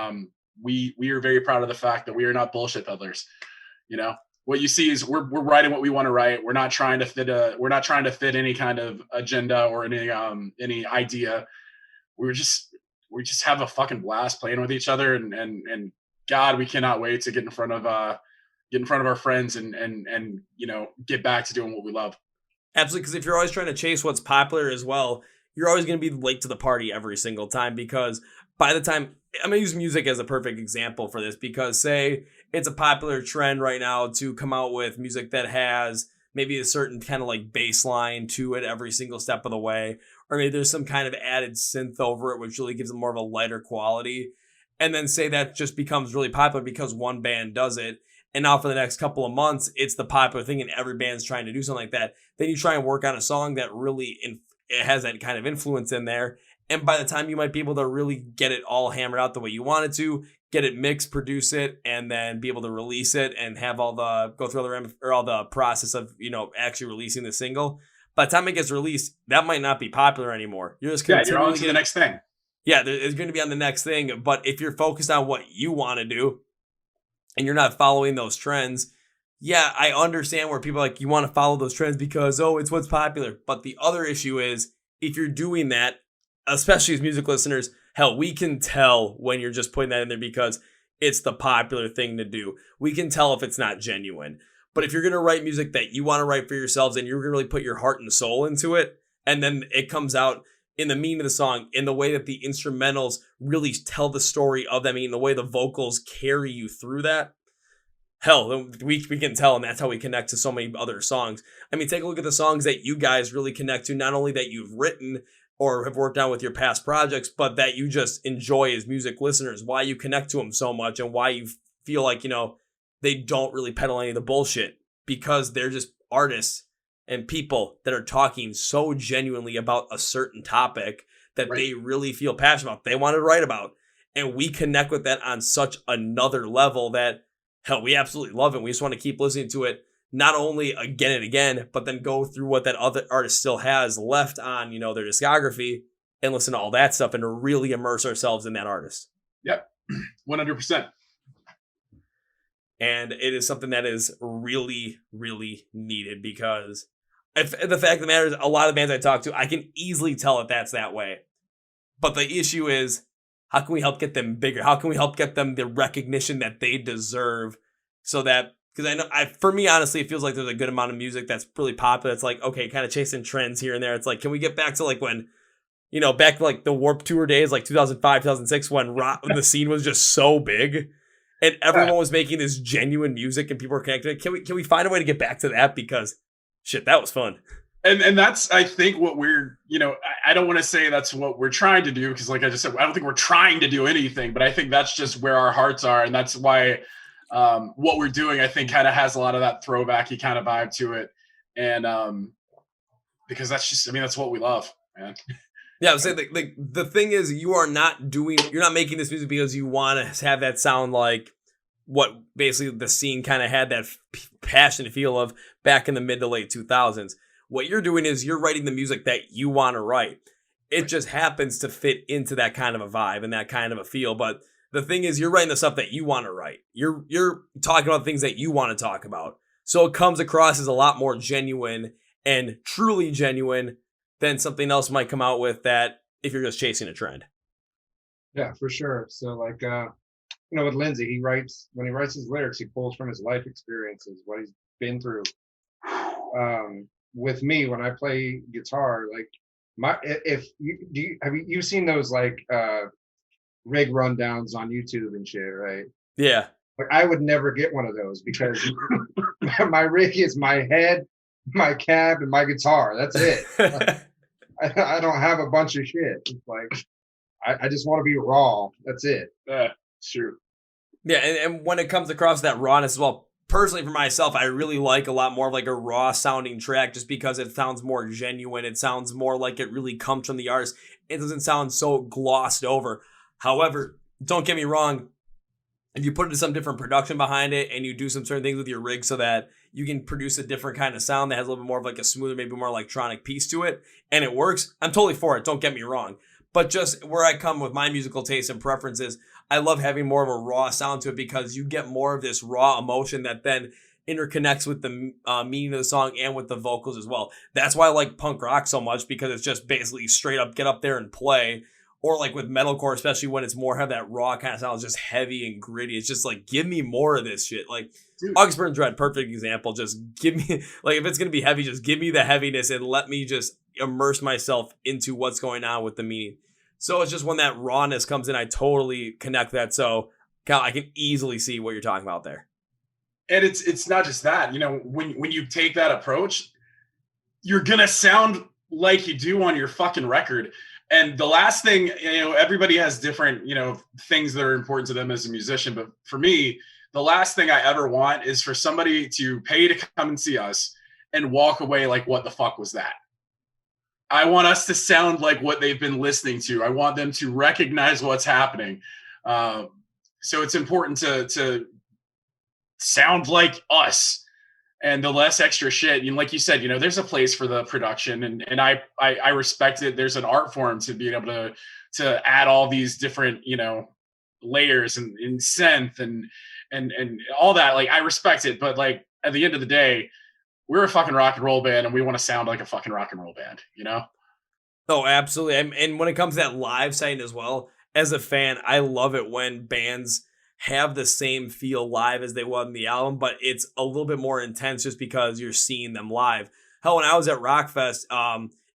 C: we are very proud of the fact that we are not bullshit peddlers. What you see is we're writing what we want to write. We're not trying to fit any kind of agenda or any idea. We just have a fucking blast playing with each other, and God, we cannot wait to get in front of our friends and get back to doing what we love.
A: Absolutely, because if you're always trying to chase what's popular as well, you're always going to be late to the party every single time, because by the time, I'm going to use music as a perfect example for this, because say it's a popular trend right now to come out with music that has maybe a certain kind of like bass line to it every single step of the way, or maybe there's some kind of added synth over it, which really gives it more of a lighter quality. And then say that just becomes really popular because one band does it. And now for the next couple of months, it's the popular thing and every band's trying to do something like that. Then you try and work on a song that really it has that kind of influence in there. And by the time you might be able to really get it all hammered out the way you want it to, get it mixed, produce it, and then be able to release it and have go through all the process of, actually releasing the single. By the time it gets released, that might not be popular anymore. You're just
C: you're on to the next thing.
A: Yeah, it's going to be on the next thing. But if you're focused on what you want to do and you're not following those trends, yeah, I understand where people are like, you want to follow those trends because, it's what's popular. But the other issue is, if you're doing that, especially as music listeners, hell, we can tell when you're just putting that in there because it's the popular thing to do. We can tell if it's not genuine. But if you're going to write music that you want to write for yourselves and you're going to really put your heart and soul into it, and then it comes out in the meaning of the song, in the way that the instrumentals really tell the story of them, in the way the vocals carry you through that, hell, we can tell, and that's how we connect to so many other songs. I mean, take a look at the songs that you guys really connect to, not only that you've written or have worked on with your past projects, but that you just enjoy as music listeners, why you connect to them so much and why you feel like, they don't really peddle any of the bullshit, because they're just artists and people that are talking so genuinely about a certain topic that they really feel passionate about, they want to write about. And we connect with that on such another level that, hell, we absolutely love it. We just want to keep listening to it, not only again and again, but then go through what that other artist still has left on, their discography, and listen to all that stuff and really immerse ourselves in that artist.
C: Yep, 100%.
A: And it is something that is really, really needed, because if the fact of the matter is, a lot of bands I talk to, I can easily tell if that's that way. But the issue is, how can we help get them bigger? How can we help get them the recognition that they deserve? So that, because I know, for me, honestly, it feels like there's a good amount of music that's really popular. It's like, okay, kind of chasing trends here and there. It's like, can we get back to like when, back like the Warped Tour days, like 2005, 2006, when the scene was just so big and everyone was making this genuine music and people were connected. Can we find a way to get back to that? Because shit, that was fun.
C: And that's, I think, what we're, I don't want to say that's what we're trying to do, because like I just said, I don't think we're trying to do anything, but I think that's just where our hearts are. And that's why what we're doing, I think, kind of has a lot of that throwbacky kind of vibe to it. And because that's just, that's what we love, man.
A: Yeah, I would say the thing is you're not making this music because you want to have that sound like what basically the scene kind of had that passion feel of back in the mid to late 2000s. What you're doing is you're writing the music that you want to write. It just happens to fit into that kind of a vibe and that kind of a feel. But the thing is, you're writing the stuff that you want to write. You're talking about things that you want to talk about. So it comes across as a lot more genuine and truly genuine than something else might come out with that if you're just chasing a trend.
B: Yeah, for sure. So like with Lindsay, when he writes his lyrics, he pulls from his life experiences, what he's been through. With me, when I play guitar, like have you seen those like rig rundowns on YouTube and shit, right?
A: Yeah.
B: Like I would never get one of those because my rig is my head, my cab, and my guitar. That's it. I don't have a bunch of shit. It's like I just want to be raw. That's it.
C: It's true.
A: Yeah, and when it comes across that rawness as well, personally for myself, I really like a lot more of like a raw sounding track just because it sounds more genuine. It sounds more like it really comes from the artist. It doesn't sound so glossed over. However, don't get me wrong, if you put some different production behind it and you do some certain things with your rig so that you can produce a different kind of sound that has a little bit more of like a smoother, maybe more electronic piece to it, and it works, I'm totally for it. Don't get me wrong. But just where I come with my musical taste and preferences, I love having more of a raw sound to it because you get more of this raw emotion that then interconnects with the meaning of the song and with the vocals as well. That's why I like punk rock so much, because it's just basically straight up get up there and play. Or like with metalcore, especially when it's more have that raw kind of sound, it's just heavy and gritty. It's just like, give me more of this shit. Like August Burns Red, perfect example. Just give me, like, if it's going to be heavy, just give me the heaviness and let me just immerse myself into what's going on with the meaning. So it's just when that rawness comes in, I totally connect that. So Kyle, I can easily see what you're talking about there.
C: And it's not just that, when you take that approach, you're going to sound like you do on your fucking record. And the last thing, everybody has different, things that are important to them as a musician. But for me, the last thing I ever want is for somebody to pay to come and see us and walk away like, what the fuck was that? I want us to sound like what they've been listening to. I want them to recognize what's happening. So it's important to sound like us. And the less extra shit, like you said, there's a place for the production, and I respect it. There's an art form to being able to add all these different, layers and synth and all that. Like, I respect it, but like at the end of the day, we're a fucking rock and roll band, and we want to sound like a fucking rock and roll band,
A: Oh, absolutely. And when it comes to that live side as well, as a fan, I love it when bands have the same feel live as they would in the album, but it's a little bit more intense just because you're seeing them live. Hell, when I was at Rockfest,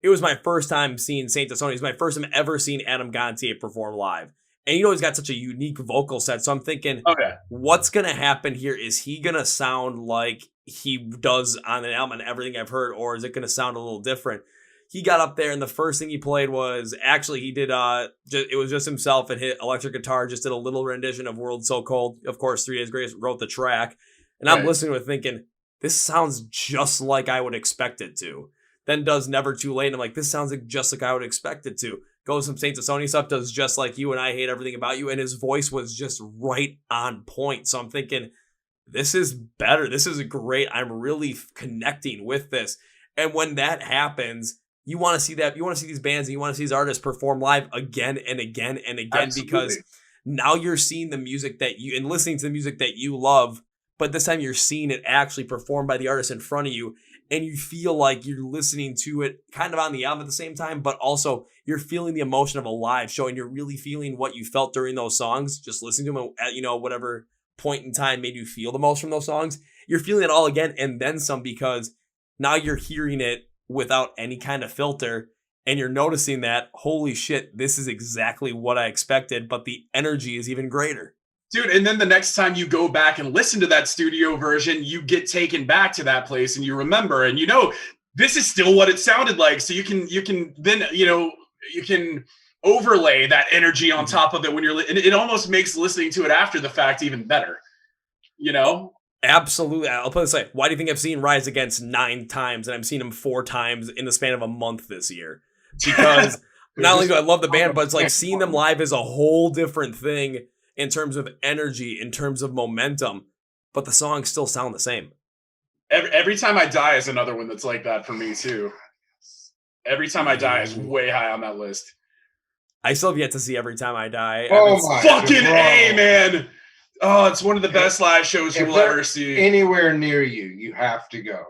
A: it was my first time seeing Saint Sony. It was my first time ever seeing Adam Gontier perform live. And he's got such a unique vocal set. So I'm thinking,
C: okay,
A: what's going to happen here? Is he going to sound like he does on an album and everything I've heard, or is it going to sound a little different? He got up there and the first thing he played was he did it was just himself and hit electric guitar, just did a little rendition of World So Cold. Of course, 3 Days Grace wrote the track. And I'm listening to it thinking, this sounds just like I would expect it to. Then does Never Too Late. And I'm like, this sounds just like I would expect it to. Goes some Saints of Sony stuff, does Just Like You and I Hate Everything About You. And his voice was just right on point. So I'm thinking, this is better. This is great. I'm really connecting with this. And when that happens, you want to see that. You want to see these bands and you want to see these artists perform live again and again and again. Absolutely. Because now you're seeing the music that you and listening to the music that you love, but this time you're seeing it actually performed by the artist in front of you, and you feel like you're listening to it kind of on the album at the same time, but also you're feeling the emotion of a live show, and you're really feeling what you felt during those songs, just listening to them at whatever point in time made you feel the most from those songs. You're feeling it all again and then some, because now you're hearing it without any kind of filter, and you're noticing that, holy shit, this is exactly what I expected, but the energy is even greater.
C: Dude, and then the next time you go back and listen to that studio version, you get taken back to that place and you remember, and this is still what it sounded like. So you can then, you can overlay that energy on top of it when and it almost makes listening to it after the fact even better,
A: Absolutely. I'll put it this way. Why do you think I've seen Rise Against 9 times and I've seen him 4 times in the span of a month this year? Because Not only do I love the band, but it's like seeing them live is a whole different thing in terms of energy, in terms of momentum, but the songs still sound the same.
C: Every Time I Die is another one that's like that for me too. Every Time I Die is way high on that list.
A: I still have yet to see Every Time I Die.
B: Oh my
C: Fucking
B: God.
C: A, man. Oh, it's one of the best live shows you
B: If
C: will
B: they're
C: ever see.
B: anywhere near you, you have to go.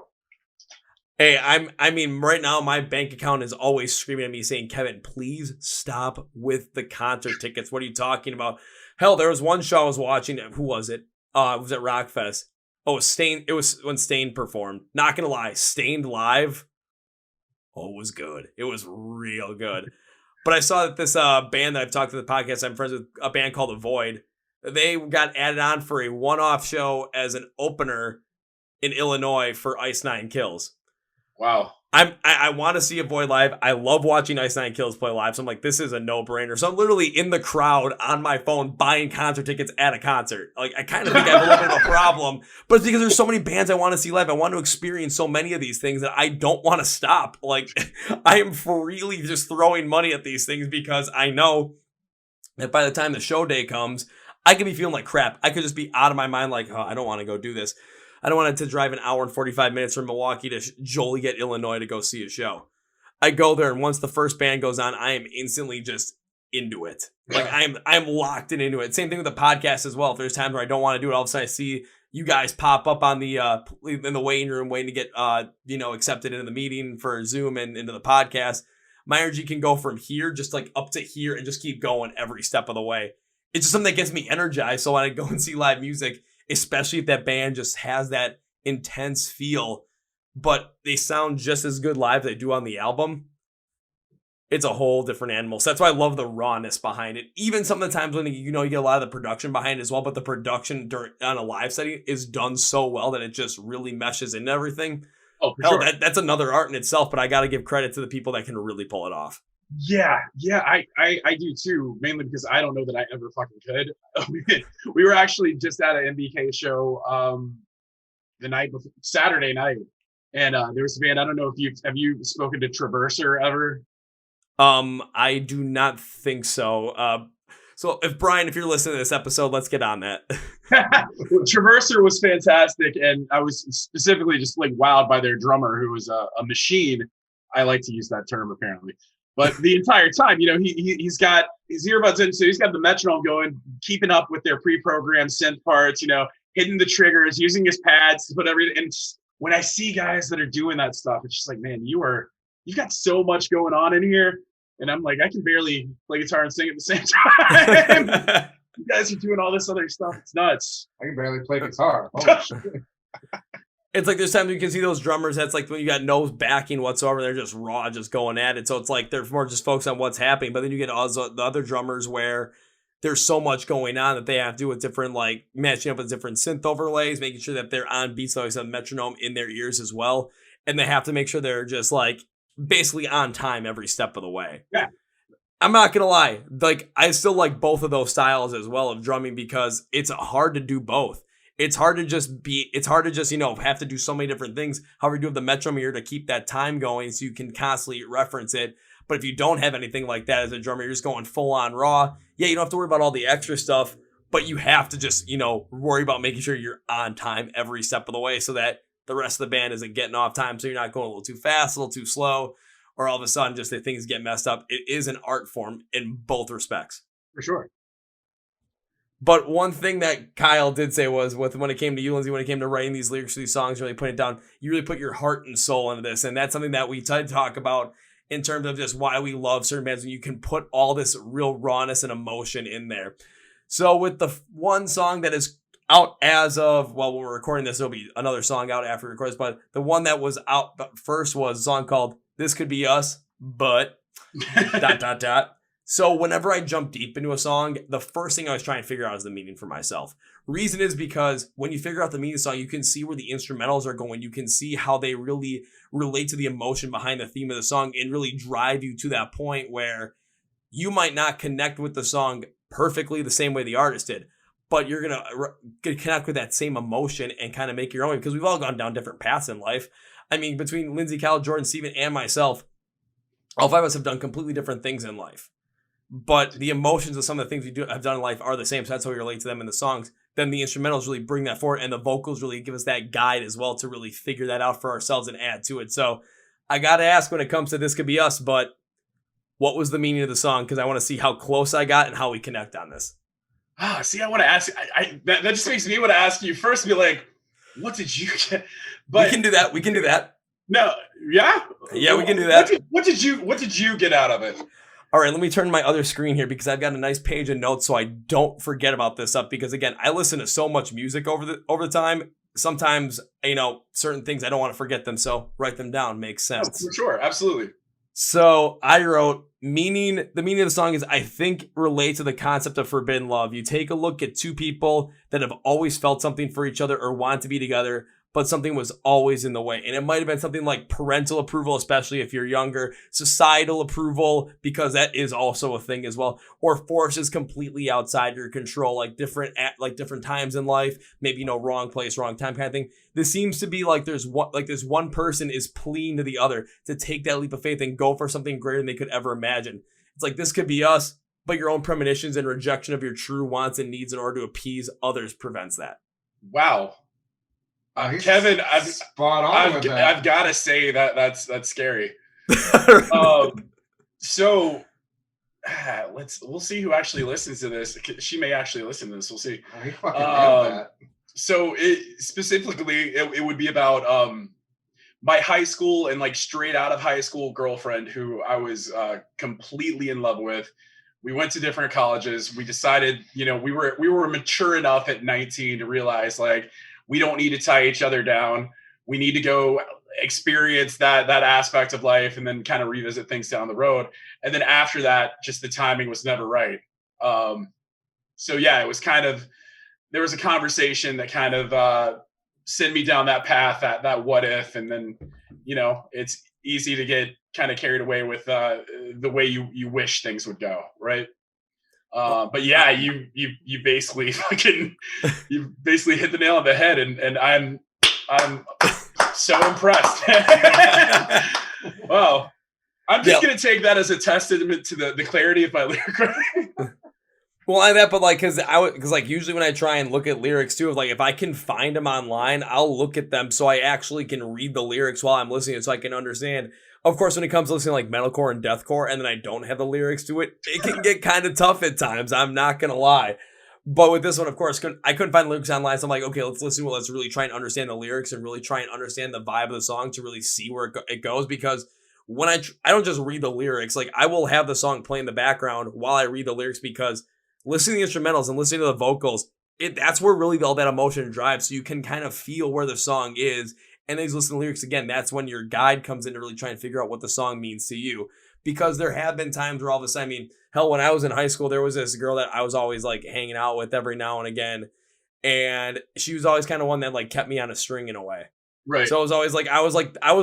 A: Hey, I mean, right now my bank account is always screaming at me saying, Kevin, please stop with the concert tickets. What are you talking about? Hell, there was one show I was watching. Who was it? It was at Rockfest. Oh, it was Stain. It was when Stain performed. Not gonna lie, Stained live. Oh, it was good. It was real good. But I saw that this band that I've talked to the podcast, I'm friends with, a band called The Void. They got added on for a one-off show as an opener in Illinois for Ice Nine Kills.
C: Wow.
A: I want to see a Void live. I love watching Ice Nine Kills play live. So I'm like, this is a no-brainer. So I'm literally in the crowd on my phone buying concert tickets at a concert. Like, I kind of think I have a little bit of a problem, but it's because there's so many bands I want to see live. I want to experience so many of these things that I don't want to stop. Like, I am freely just throwing money at these things because I know that by the time the show day comes, I could be feeling like crap. I could just be out of my mind like, oh, I don't want to go do this. I don't want to drive an hour and 45 minutes from Milwaukee to Joliet, Illinois to go see a show. I go there, and once the first band goes on, I am instantly just into it. Like, I'm locked into it. Same thing with the podcast as well. If there's times where I don't want to do it, all of a sudden I see you guys pop up on the in the waiting room waiting to get accepted into the meeting for Zoom and into the podcast. My energy can go from here just like up to here and just keep going every step of the way. It's just something that gets me energized. So when I go and see live music, especially if that band just has that intense feel, but they sound just as good live as they do on the album, it's a whole different animal. So that's why I love the rawness behind it. Even some of the times when you get a lot of the production behind it as well, but the production on a live setting is done so well that it just really meshes into everything.
C: Oh, for
A: hell,
C: sure.
A: that's another art in itself, but I got to give credit to the people that can really pull it off.
C: Yeah, I do too, mainly because I don't know that I ever fucking could. We were actually just at an MBK show the night before, Saturday night, and there was a band. I don't know if have you spoken to Traverser ever?
A: I do not think so. So if Brian, if you're listening to this episode, let's get on that.
C: Traverser was fantastic, and I was specifically just like wowed by their drummer, who was a machine. I like to use that term apparently. But the entire time, he's got his earbuds in, so he's got the metronome going, keeping up with their pre-programmed synth parts, hitting the triggers, using his pads to put everything. And when I see guys that are doing that stuff, it's just like, man, you've got so much going on in here. And I'm like, I can barely play guitar and sing at the same time. You guys are doing all this other stuff. It's nuts.
B: I can barely play guitar. Holy shit.
A: It's like there's times you can see those drummers that's like when you got no backing whatsoever, they're just raw, just going at it. So it's like they're more just focused on what's happening. But then you get the other drummers where there's so much going on that they have to do with different, like matching up with different synth overlays, making sure that they're on beats, so they have metronome in their ears as well. And they have to make sure they're just like basically on time every step of the way.
C: Yeah.
A: I'm not going to lie. Like, I still like both of those styles as well of drumming because it's hard to do both. It's hard to just have to do so many different things. However, you do have the metronome here to keep that time going so you can constantly reference it. But if you don't have anything like that as a drummer, you're just going full on raw. Yeah, you don't have to worry about all the extra stuff, but you have to just, worry about making sure you're on time every step of the way so that the rest of the band isn't getting off time. So you're not going a little too fast, a little too slow, or all of a sudden just that things get messed up. It is an art form in both respects.
C: For sure.
A: But one thing that Kyle did say was when it came to you, Lindsay, when it came to writing these lyrics for these songs, really putting it down, you really put your heart and soul into this. And that's something that we talk about in terms of just why we love certain bands, when you can put all this real rawness and emotion in there. So with the one song that is out as of, well, when we're recording this, there'll be another song out after we record this, but the one that was out first was a song called This Could Be Us, but ... So whenever I jump deep into a song, the first thing I was trying to figure out is the meaning for myself. Reason is because when you figure out the meaning of the song, you can see where the instrumentals are going. You can see how they really relate to the emotion behind the theme of the song and really drive you to that point where you might not connect with the song perfectly the same way the artist did, but you're going to connect with that same emotion and kind of make your own, because we've all gone down different paths in life. I mean, between Lindsay, Kyle, Jordan, Steven, and myself, all five of us have done completely different things in life. But the emotions of some of the things we have done in life are the same, so that's how we relate to them in the songs. Then the instrumentals really bring that forward, and the vocals really give us that guide as well to really figure that out for ourselves and add to it. So I gotta ask when it comes to This Could Be Us, but what was the meaning of the song? Because I want to see how close I got and how we connect on this.
C: See, I want to ask. That just makes me want to ask you first. Be like, what did you get? But
A: we can do that. We can do that.
C: No, yeah,
A: we can do that.
C: What did you get out of it?
A: All right, let me turn my other screen here because I've got a nice page of notes so I don't forget about this up. Because again, I listen to so much music over the time. Sometimes, certain things I don't want to forget them, so write them down. Makes sense.
C: For sure, absolutely.
A: So I wrote the meaning of the song is, I think, relate to the concept of forbidden love. You take a look at two people that have always felt something for each other or want to be together, but something was always in the way. And it might have been something like parental approval, especially if you're younger, societal approval, because that is also a thing as well, or forces completely outside your control, like different times in life, maybe, wrong place, wrong time kind of thing. This seems to be like this one person is pleading to the other to take that leap of faith and go for something greater than they could ever imagine. It's like, this could be us, but your own premonitions and rejection of your true wants and needs in order to appease others prevents that.
C: Wow. Kevin,
B: spot on with that.
C: I've got to say that's scary. So we'll see who actually listens to this. She may actually listen to this. We'll see.
B: I fucking love that.
C: So it would be about my high school and like straight out of high school girlfriend who I was completely in love with. We went to different colleges. We decided, we were mature enough at 19 to realize like, we don't need to tie each other down. We need to go experience that aspect of life and then kind of revisit things down the road. And then after that, just the timing was never right. So yeah, it was there was a conversation that kind of sent me down that path, that what if, and then, it's easy to get kind of carried away with the way you wish things would go. Right. But yeah, you basically you basically hit the nail on the head, and I'm so impressed. Wow, I'm just gonna take that as a testament to the clarity of my lyric writing.
A: Well, I that, but like, because usually when I try and look at lyrics too, of like if I can find them online, I'll look at them so I actually can read the lyrics while I'm listening, so I can understand. Of course, when it comes to listening to like metalcore and deathcore, and then I don't have the lyrics to it, it can get kind of tough at times. I'm not gonna lie. But with this one, of course, I couldn't find lyrics online, so I'm like, okay, let's listen to it. Let's really try and understand the lyrics and really try and understand the vibe of the song to really see where it goes. Because when I don't just read the lyrics, like I will have the song play in the background while I read the lyrics, because listening to the instrumentals and listening to the vocals, that's where really all that emotion drives. So you can kind of feel where the song is. And then you listen to the lyrics again. That's when your guide comes in to really try and figure out what the song means to you. Because there have been times where all of a sudden, hell, when I was in high school, there was this girl that I was always like hanging out with every now and again. And she was always kind of one that like kept me on a string in a way.
C: Right.
A: So it was always like, I was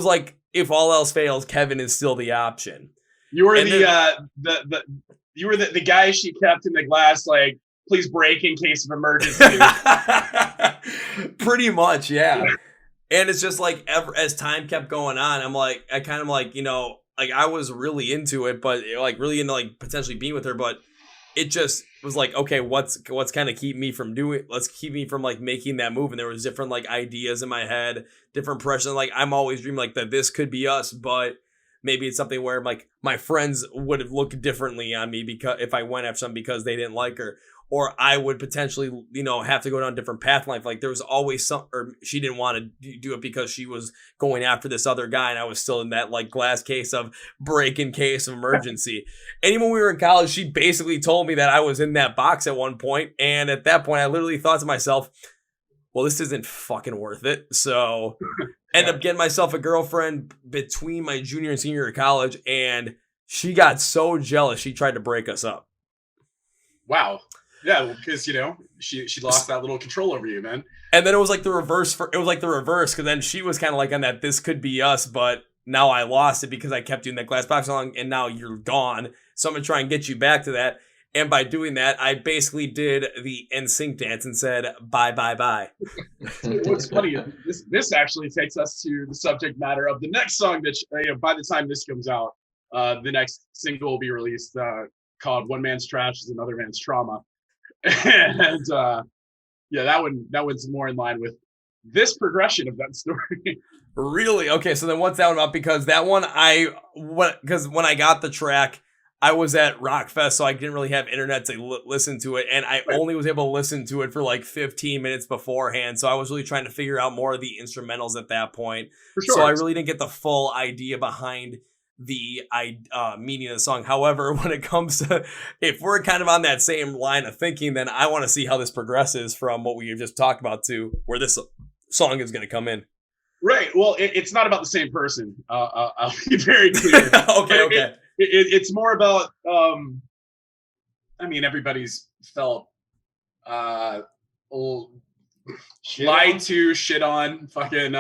A: like, if all else fails, Kevin is still the option.
C: You were you were the guy she kept in the glass, like, please break in case of emergency.
A: Pretty much, yeah. And it's just like, as time kept going on, I kind of like I was really into it, but like really into like potentially being with her, but it just was like, okay, what's kind of keep me from like making that move. And there was different like ideas in my head, different pressure. Like I'm always dreaming like that this could be us, but maybe it's something where like my friends would have looked differently on me because if I went after something because they didn't like her, or I would potentially, have to go down a different path in life. Like there was always or she didn't want to do it because she was going after this other guy, and I was still in that like glass case of break in case of emergency. And even when we were in college, she basically told me that I was in that box at one point, and at that point, I literally thought to myself, well, this isn't fucking worth it. So ended up getting myself a girlfriend between my junior and senior year of college, and she got so jealous she tried to break us up.
C: Wow. Yeah, because she lost that little control over you, man.
A: And then it was like the reverse because then she was kind of like on that this could be us, but now I lost it because I kept doing that glass box song, and now you're gone. So I'm gonna try and get you back to that. And by doing that, I basically did the NSYNC dance and said bye bye bye.
C: What's funny, this actually takes us to the subject matter of the next song that by the time this comes out, the next single will be released called "One Man's Trash is Another Man's Trauma," and yeah, that one's more in line with this progression of that story.
A: Really? Okay, so then what's that one about? Because that one, because when I got the track, I was at Rockfest, so I didn't really have internet to listen to it, and I only was able to listen to it for like 15 minutes beforehand, so I was really trying to figure out more of the instrumentals at that point.
C: For sure.
A: So I really didn't get the full idea behind the meaning of the song. However, when it comes to, if we're kind of on that same line of thinking, then I want to see how this progresses from what we just talked about to where this song is going to come in.
C: Right. Well, it's not about the same person. I'll be very clear.
A: Okay.
C: It's more about. I mean, everybody's felt lied to, shit on, fucking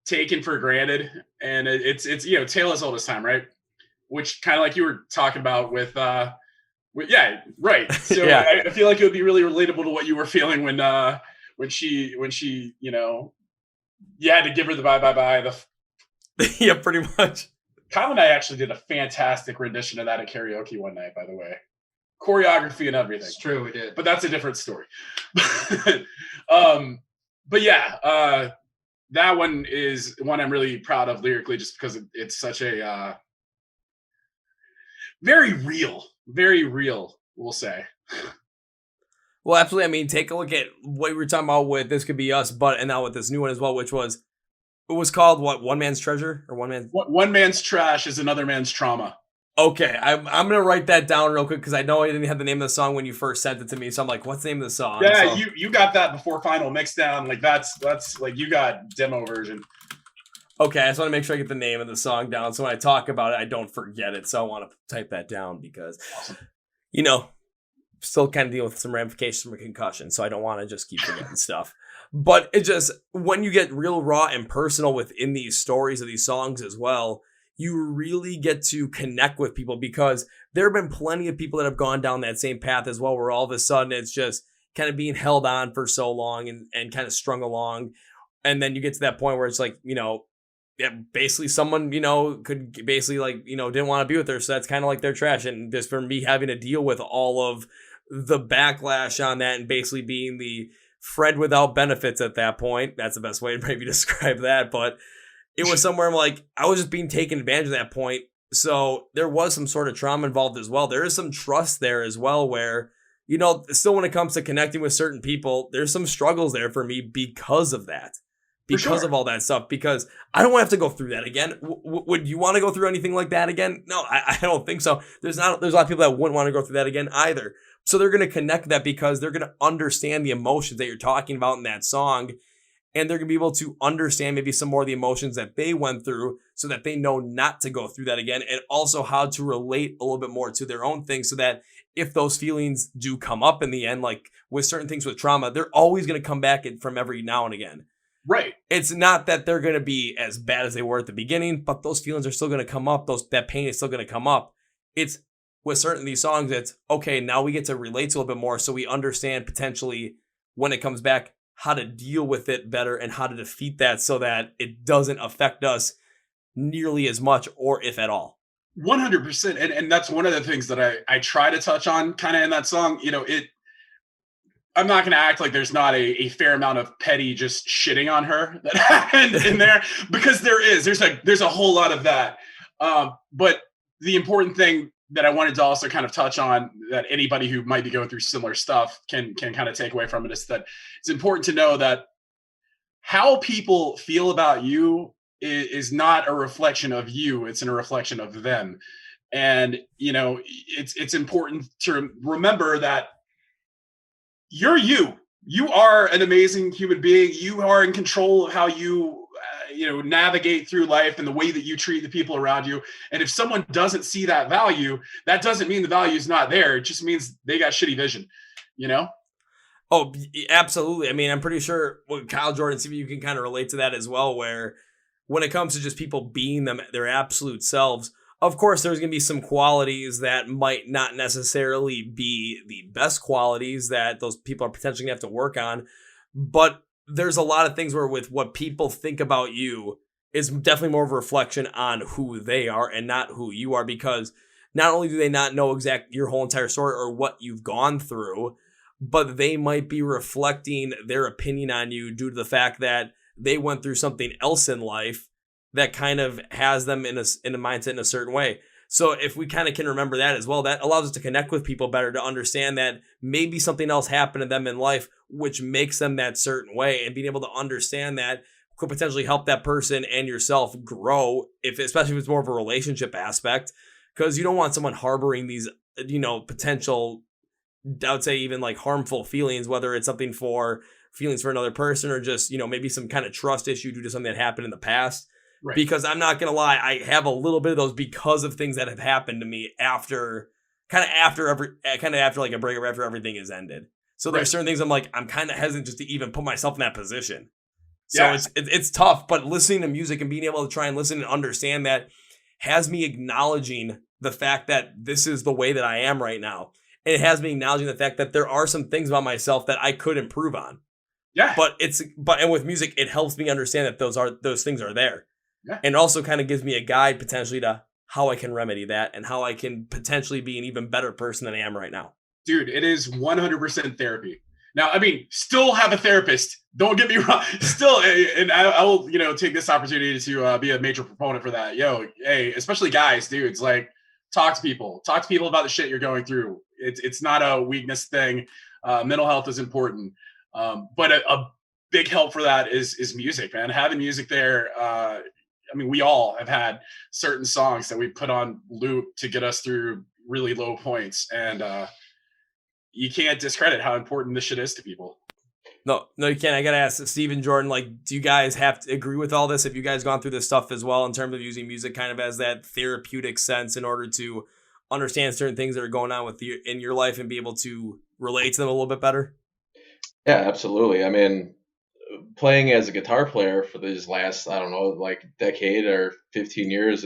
C: taken for granted, and it's tale as old as time, right? Which kind of like you were talking about with yeah, right. So yeah. I feel like it would be really relatable to what you were feeling when she you had to give her the bye.
A: Yeah, pretty much.
C: Kyle and I actually did a fantastic rendition of that at karaoke one night, by the way. Choreography and everything.
B: It's true, we did.
C: But that's a different story. But yeah, that one is one I'm really proud of lyrically, just because it's such a very real, we'll say.
A: Well, absolutely. I mean, take a look at what we were talking about with This Could Be Us, and now with this new one as well, which was, it was called what? One Man's Treasure or One
C: Man's Trash is Another Man's Trauma.
A: Okay, I'm gonna write that down real quick because I know I didn't have the name of the song when you first sent it to me, so I'm like, what's the name of the song?
C: Yeah, so, you got that before final mix down. Like that's like you got demo version.
A: Okay, I just want to make sure I get the name of the song down, so when I talk about it, I don't forget it. So I want to type that down because,
C: awesome.
A: Still kind of dealing with some ramifications from a concussion, so I don't want to just keep forgetting stuff. But it just, when you get real raw and personal within these stories of these songs as well, you really get to connect with people, because there have been plenty of people that have gone down that same path as well, where all of a sudden it's just kind of being held on for so long and kind of strung along. And then you get to that point where it's like, basically someone, could basically like, didn't want to be with her. So that's kind of like their trash. And just for me having to deal with all of the backlash on that and basically being the Fred without benefits at that point. That's the best way to maybe describe that. But it was somewhere like I was just being taken advantage of that point. So there was some sort of trauma involved as well. There is some trust there as well where, still when it comes to connecting with certain people, there's some struggles there for me because of that. Because of all that stuff, because I don't want to have to go through that again. Would you want to go through anything like that again? No, I don't think so. There's a lot of people that wouldn't want to go through that again either. So they're going to connect that because they're going to understand the emotions that you're talking about in that song. And they're going to be able to understand maybe some more of the emotions that they went through so that they know not to go through that again. And also how to relate a little bit more to their own things so that if those feelings do come up in the end, like with certain things with trauma, they're always going to come back from every now and again.
C: Right.
A: It's not that they're going to be as bad as they were at the beginning, but those feelings are still going to come up. That pain is still going to come up. It's with certain of these songs, it's okay. Now we get to relate to a little bit more. So we understand potentially when it comes back, how to deal with it better and how to defeat that so that it doesn't affect us nearly as much or if at all.
C: 100%. And that's one of the things that I try to touch on kind of in that song. I'm not going to act like there's not a fair amount of petty just shitting on her that happened in there, because there's a whole lot of that. But the important thing that I wanted to also kind of touch on that anybody who might be going through similar stuff can kind of take away from it is that it's important to know that how people feel about you is not a reflection of you. It's a reflection of them. And, it's important to remember that you're you. You are an amazing human being. You are in control of how you, navigate through life and the way that you treat the people around you. And if someone doesn't see that value, that doesn't mean the value is not there. It just means they got shitty vision,
A: Oh, absolutely. I mean, I'm pretty sure with Kyle Jordan, see if you can kind of relate to that as well, where when it comes to just people being their absolute selves, of course, there's going to be some qualities that might not necessarily be the best qualities that those people are potentially going to have to work on. But there's a lot of things where with what people think about you, is definitely more of a reflection on who they are and not who you are, because not only do they not know your whole entire story or what you've gone through, but they might be reflecting their opinion on you due to the fact that they went through something else in life that kind of has them in a mindset in a certain way. So if we kind of can remember that as well, that allows us to connect with people better, to understand that maybe something else happened to them in life, which makes them that certain way, and being able to understand that could potentially help that person and yourself grow, especially if it's more of a relationship aspect, because you don't want someone harboring these, potential, I would say even like harmful feelings, whether it's something for feelings for another person or just, maybe some kind of trust issue due to something that happened in the past.
C: Right.
A: Because I'm not going to lie, I have a little bit of those because of things that have happened to me after like a breakup, after everything is ended. So there's certain things I'm kind of hesitant just to even put myself in that position. So it's tough, but listening to music and being able to try and listen and understand that has me acknowledging the fact that this is the way that I am right now. And it has me acknowledging the fact that there are some things about myself that I could improve on.
C: Yeah.
A: And with music, it helps me understand that those things are there.
C: Yeah.
A: And also kind of gives me a guide potentially to how I can remedy that and how I can potentially be an even better person than I am right now.
C: Dude, it is 100% therapy. Now, I mean, still have a therapist. Don't get me wrong. Still, and I will, take this opportunity to be a major proponent for that. Hey, especially guys, dudes, like talk to people about the shit you're going through. It's not a weakness thing. Mental health is important. But a big help for that is music, man. Having music there. We all have had certain songs that we put on loop to get us through really low points. And you can't discredit how important this shit is to people.
A: No, you can't. I got to ask Stephen, Jordan, do you guys have to agree with all this? Have you guys gone through this stuff as well in terms of using music kind of as that therapeutic sense in order to understand certain things that are going on with you in your life and be able to relate to them a little bit better?
D: Yeah, absolutely. I mean, playing as a guitar player for these last, decade or 15 years,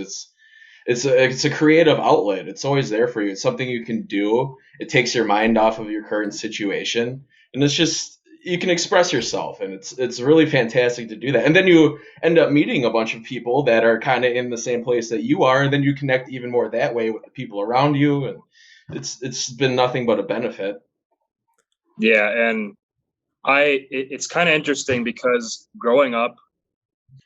D: it's a creative outlet. It's always there for you. It's something you can do. It takes your mind off of your current situation, and it's just, you can express yourself, and it's really fantastic to do that. And then you end up meeting a bunch of people that are kind of in the same place that you are, and then you connect even more that way with the people around you, and it's been nothing but a benefit.
E: Yeah, and it's kind of interesting because growing up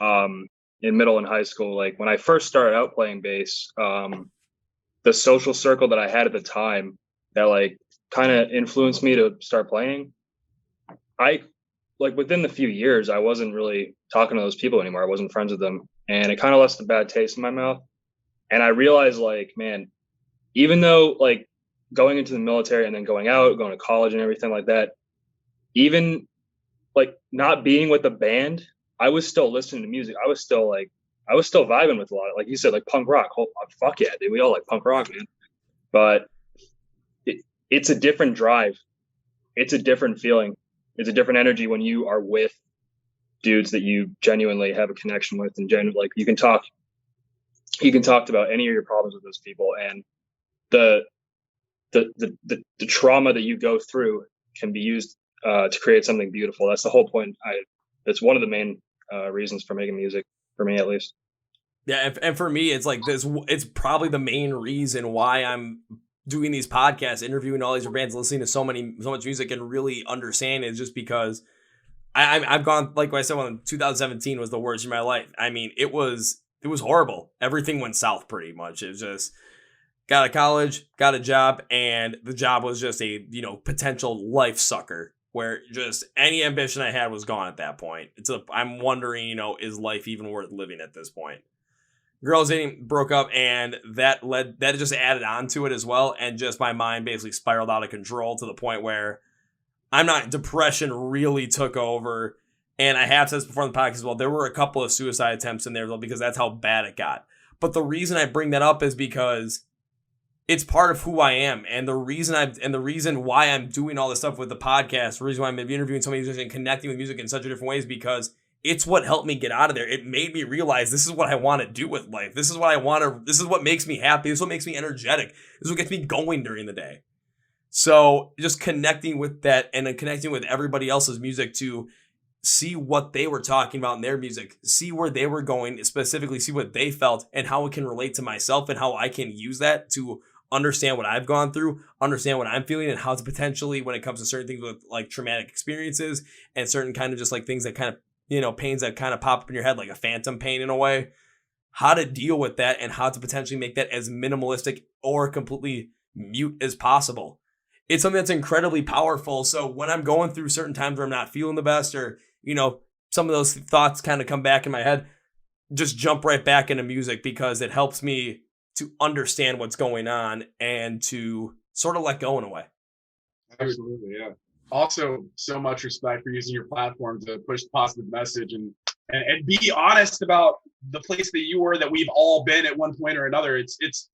E: in middle and high school, like when I first started out playing bass, the social circle that I had at the time that kind of influenced me to start playing, I within the few years, I wasn't really talking to those people anymore. I wasn't friends with them, and it kind of left a bad taste in my mouth. And I realized, man, even though going into the military and then going to college and everything like that, even not being with the band, I was still listening to music. I was still vibing with a lot of, like you said, punk rock. Oh, fuck yeah, dude. We all like punk rock, man. But it's a different drive. It's a different feeling. It's a different energy when you are with dudes that you genuinely have a connection with, and you can talk about any of your problems with those people, and the trauma that you go through can be used to create something beautiful. That's the whole point. That's one of the main reasons for making music, for me at least.
A: Yeah, and for me, it's this. It's probably the main reason why I'm doing these podcasts, interviewing all these bands, listening to so much music, and really understanding is just because I've gone, like I said, when 2017 was the worst year of my life. I mean, it was horrible. Everything went south pretty much. It was just got out of college, got a job, and the job was just a potential life sucker where just any ambition I had was gone at that point. I'm wondering, is life even worth living at this point? Girls dating broke up, and that just added on to it as well, and just my mind basically spiraled out of control to the point where depression really took over. And I have said this before in the podcast as well, there were a couple of suicide attempts in there because that's how bad it got. But the reason I bring that up is because it's part of who I am, and the reason why I'm doing all this stuff with the podcast, the reason why I'm interviewing so many musicians and connecting with music in such a different ways, because it's what helped me get out of there. It made me realize this is what I want to do with life. This is what makes me happy. This is what makes me energetic. This is what gets me going during the day. So just connecting with that and then connecting with everybody else's music to see what they were talking about in their music, see where they were going, specifically see what they felt and how it can relate to myself and how I can use that to understand what I've gone through, understand what I'm feeling, and how to potentially, when it comes to certain things with like traumatic experiences and certain kind of just like things that kind of, you know, pains that kind of pop up in your head, like a phantom pain in a way, how to deal with that and how to potentially make that as minimalistic or completely mute as possible. It's something that's incredibly powerful. So when I'm going through certain times where I'm not feeling the best, or, you know, some of those thoughts kind of come back in my head, just jump right back into music because it helps me to understand what's going on and to sort of let go in a way.
C: Absolutely, yeah. Also, so much respect for using your platform to push the positive message and be honest about the place that you were, that we've all been at one point or another. It's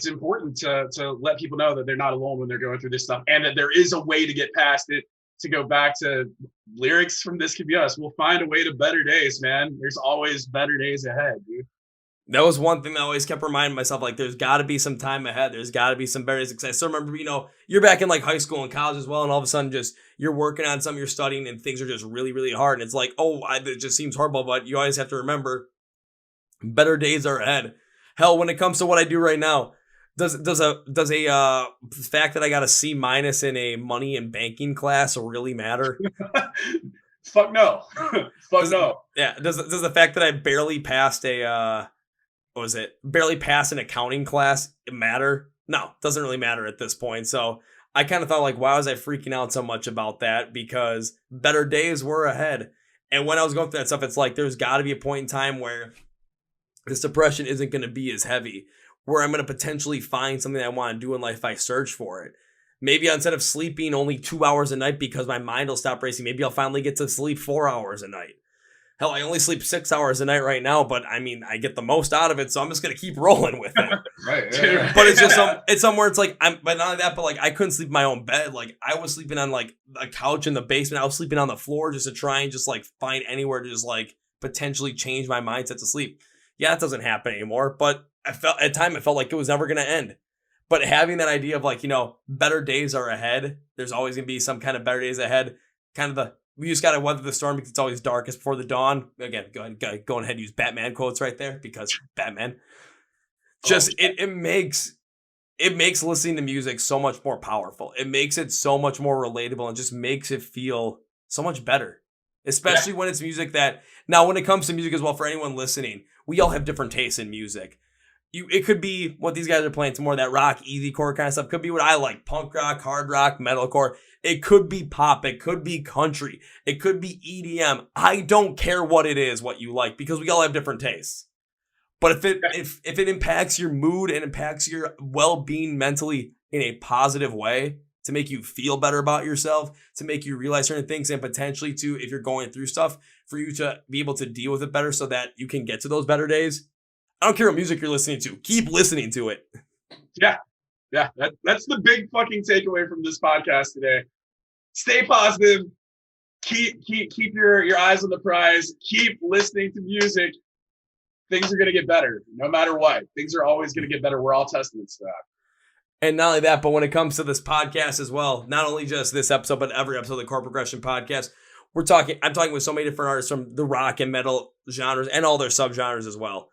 C: important to let people know that they're not alone when they're going through this stuff, and that there is a way to get past it. To go back to lyrics from This Could Be Us, we'll find a way to better days, man. There's always better days ahead, dude.
A: That was one thing that I always kept reminding myself, like, there's got to be some time ahead. There's got to be some better days. I still remember, you know, you're back in like high school and college as well, and all of a sudden just you're working on something, you're studying, and things are just really, really hard. And it's like, it just seems horrible, but you always have to remember better days are ahead. Hell, when it comes to what I do right now, does a fact that I got a C- in a money and banking class really matter?
C: Fuck no. No.
A: Yeah. Does the fact that I barely passed barely passed an accounting class matter? No, doesn't really matter at this point. So I kind of thought, like, why was I freaking out so much about that? Because better days were ahead. And when I was going through that stuff, it's like there's got to be a point in time where this depression isn't going to be as heavy, where I'm going to potentially find something I want to do in life if I search for it. Maybe instead of sleeping only 2 hours a night because my mind will stop racing, maybe I'll finally get to sleep 4 hours a night. Hell, I only sleep 6 hours a night right now, but I mean, I get the most out of it, so I'm just going to keep rolling with it.
B: Right. Yeah.
A: But it's just it's somewhere it's like, but not only that, but like I couldn't sleep in my own bed. Like I was sleeping on like a couch in the basement. I was sleeping on the floor just to try and just like find anywhere to just like potentially change my mindset to sleep. Yeah, that doesn't happen anymore, but it felt like it was never going to end. But having that idea of like, you know, better days are ahead. There's always going to be some kind of better days ahead. We just got to weather the storm because it's always darkest before the dawn. Again, go ahead and use Batman quotes right there because Batman. Just it makes listening to music so much more powerful. It makes it so much more relatable and just makes it feel so much better. Especially when it's music that, now when it comes to music as well, for anyone listening, we all have different tastes in music. It could be what these guys are playing, some more of that rock, easy core kind of stuff. Could be what I like, punk rock, hard rock, metalcore. It could be pop. It could be country. It could be EDM. I don't care what it is, what you like, because we all have different tastes. But if it impacts your mood and impacts your well-being mentally in a positive way, to make you feel better about yourself, to make you realize certain things, and potentially to, if you're going through stuff, for you to be able to deal with it better so that you can get to those better days. I don't care what music you're listening to. Keep listening to it.
C: Yeah. That's the big fucking takeaway from this podcast today. Stay positive. Keep your eyes on the prize. Keep listening to music. Things are going to get better no matter what. Things are always going to get better. We're all testaments to that.
A: And not only that, but when it comes to this podcast as well, not only just this episode, but every episode of the Chord Progression podcast, I'm talking with so many different artists from the rock and metal genres and all their subgenres as well.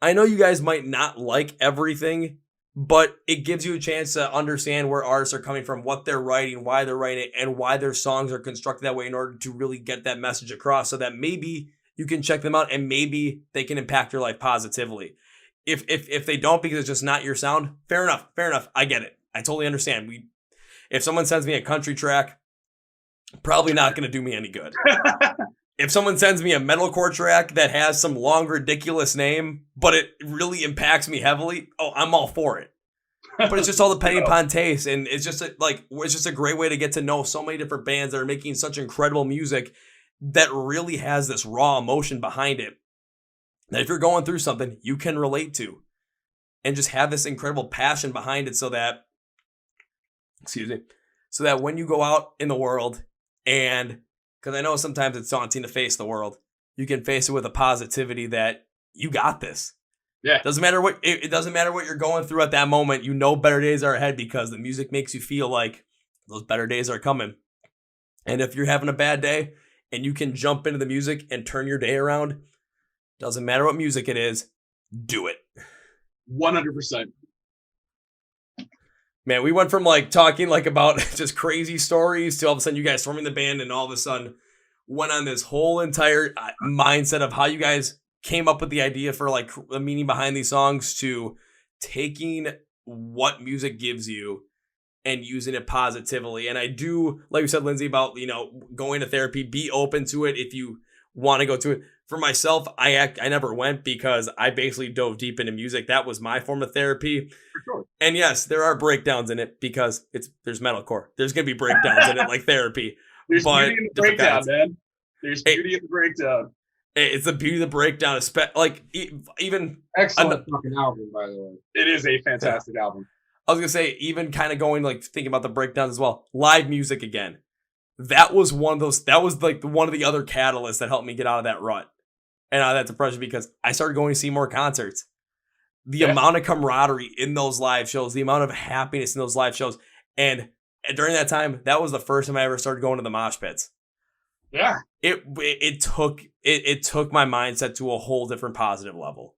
A: I know you guys might not like everything, but it gives you a chance to understand where artists are coming from, what they're writing, why they're writing it, and why their songs are constructed that way in order to really get that message across, so that maybe you can check them out and maybe they can impact your life positively. If they don't because it's just not your sound, fair enough. I get it. I totally understand. If someone sends me a country track, probably not going to do me any good. If someone sends me a metalcore track that has some long, ridiculous name, but it really impacts me heavily, I'm all for it. But it's just all depending upon taste, and it's just a great way to get to know so many different bands that are making such incredible music that really has this raw emotion behind it. That if you're going through something, you can relate to, and just have this incredible passion behind it, so that when you go out in the world, and because I know sometimes it's daunting to face the world, you can face it with a positivity that you got this. Yeah. It doesn't matter what you're going through at that moment. You know better days are ahead because the music makes you feel like those better days are coming. And if you're having a bad day and you can jump into the music and turn your day around, doesn't matter what music it is, do it.
C: 100%.
A: Man, we went from like talking like about just crazy stories to all of a sudden you guys forming the band, and all of a sudden went on this whole entire mindset of how you guys came up with the idea for like the meaning behind these songs, to taking what music gives you and using it positively. And I do, like you said, Lindsay, about, you know, going to therapy, be open to it if you want to go to it. For myself, I never went because I basically dove deep into music. That was my form of therapy.
C: For sure.
A: And yes, there are breakdowns in it because there's metalcore. There's going to be breakdowns in it like therapy.
C: There's
A: But
C: beauty in the breakdown, man. There's beauty in the breakdown.
A: It's the beauty of the breakdown. Like even
B: Excellent fucking album, by the way.
C: It is a fantastic album.
A: I was going to say, even kind of going like thinking about the breakdowns as well. Live music again. That was one of those, that was like one of the other catalysts that helped me get out of that rut and out of that depression, because I started going to see more concerts. The amount of camaraderie in those live shows, the amount of happiness in those live shows. And during that time, that was the first time I ever started going to the mosh pits.
C: Yeah.
A: It took my mindset to a whole different positive level.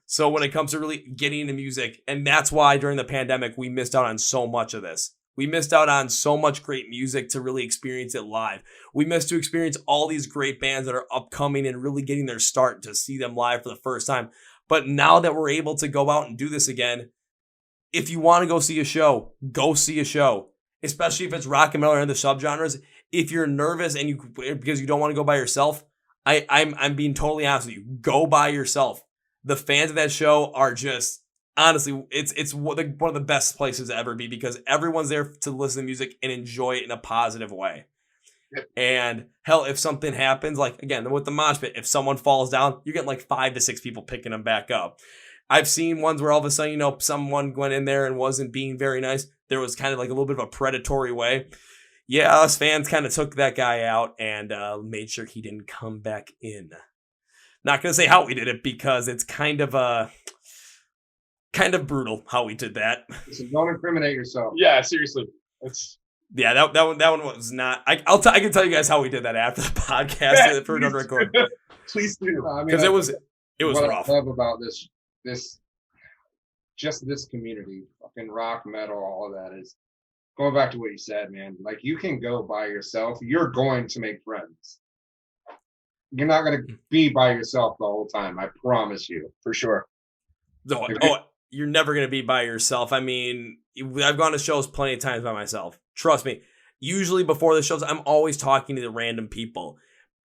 A: So when it comes to really getting into music, and that's why during the pandemic, we missed out on so much of this. We missed out on so much great music to really experience it live. We missed to experience all these great bands that are upcoming and really getting their start, to see them live for the first time. But now that we're able to go out and do this again, if you want to go see a show, go see a show. Especially if it's rock and metal or in the subgenres. If you're nervous and because you don't want to go by yourself, I'm being totally honest with you. Go by yourself. The fans of that show are just, honestly, it's one of the best places to ever be, because everyone's there to listen to music and enjoy it in a positive way.
C: Yep.
A: And hell, if something happens, like again with the mosh pit, if someone falls down, you're getting like 5 to 6 people picking them back up. I've seen ones where all of a sudden, you know, someone went in there and wasn't being very nice. There was kind of like a little bit of a predatory way. Yeah, us fans kind of took that guy out and made sure he didn't come back in. Not going to say how we did it, because it's kind of brutal how we did that.
B: So don't incriminate yourself.
C: Yeah, seriously.
A: Yeah, that one was not. I can tell you guys how we did that after the podcast if we're done recording.
C: Please do.
A: Because it was
B: what
A: rough.
B: I love about this community, fucking rock, metal, all of that, is going back to what you said, man. Like, you can go by yourself. You're going to make friends. You're not going to be by yourself the whole time. I promise you, for sure.
A: You're never going to be by yourself. I mean, I've gone to shows plenty of times by myself. Trust me. Usually before the shows, I'm always talking to the random people.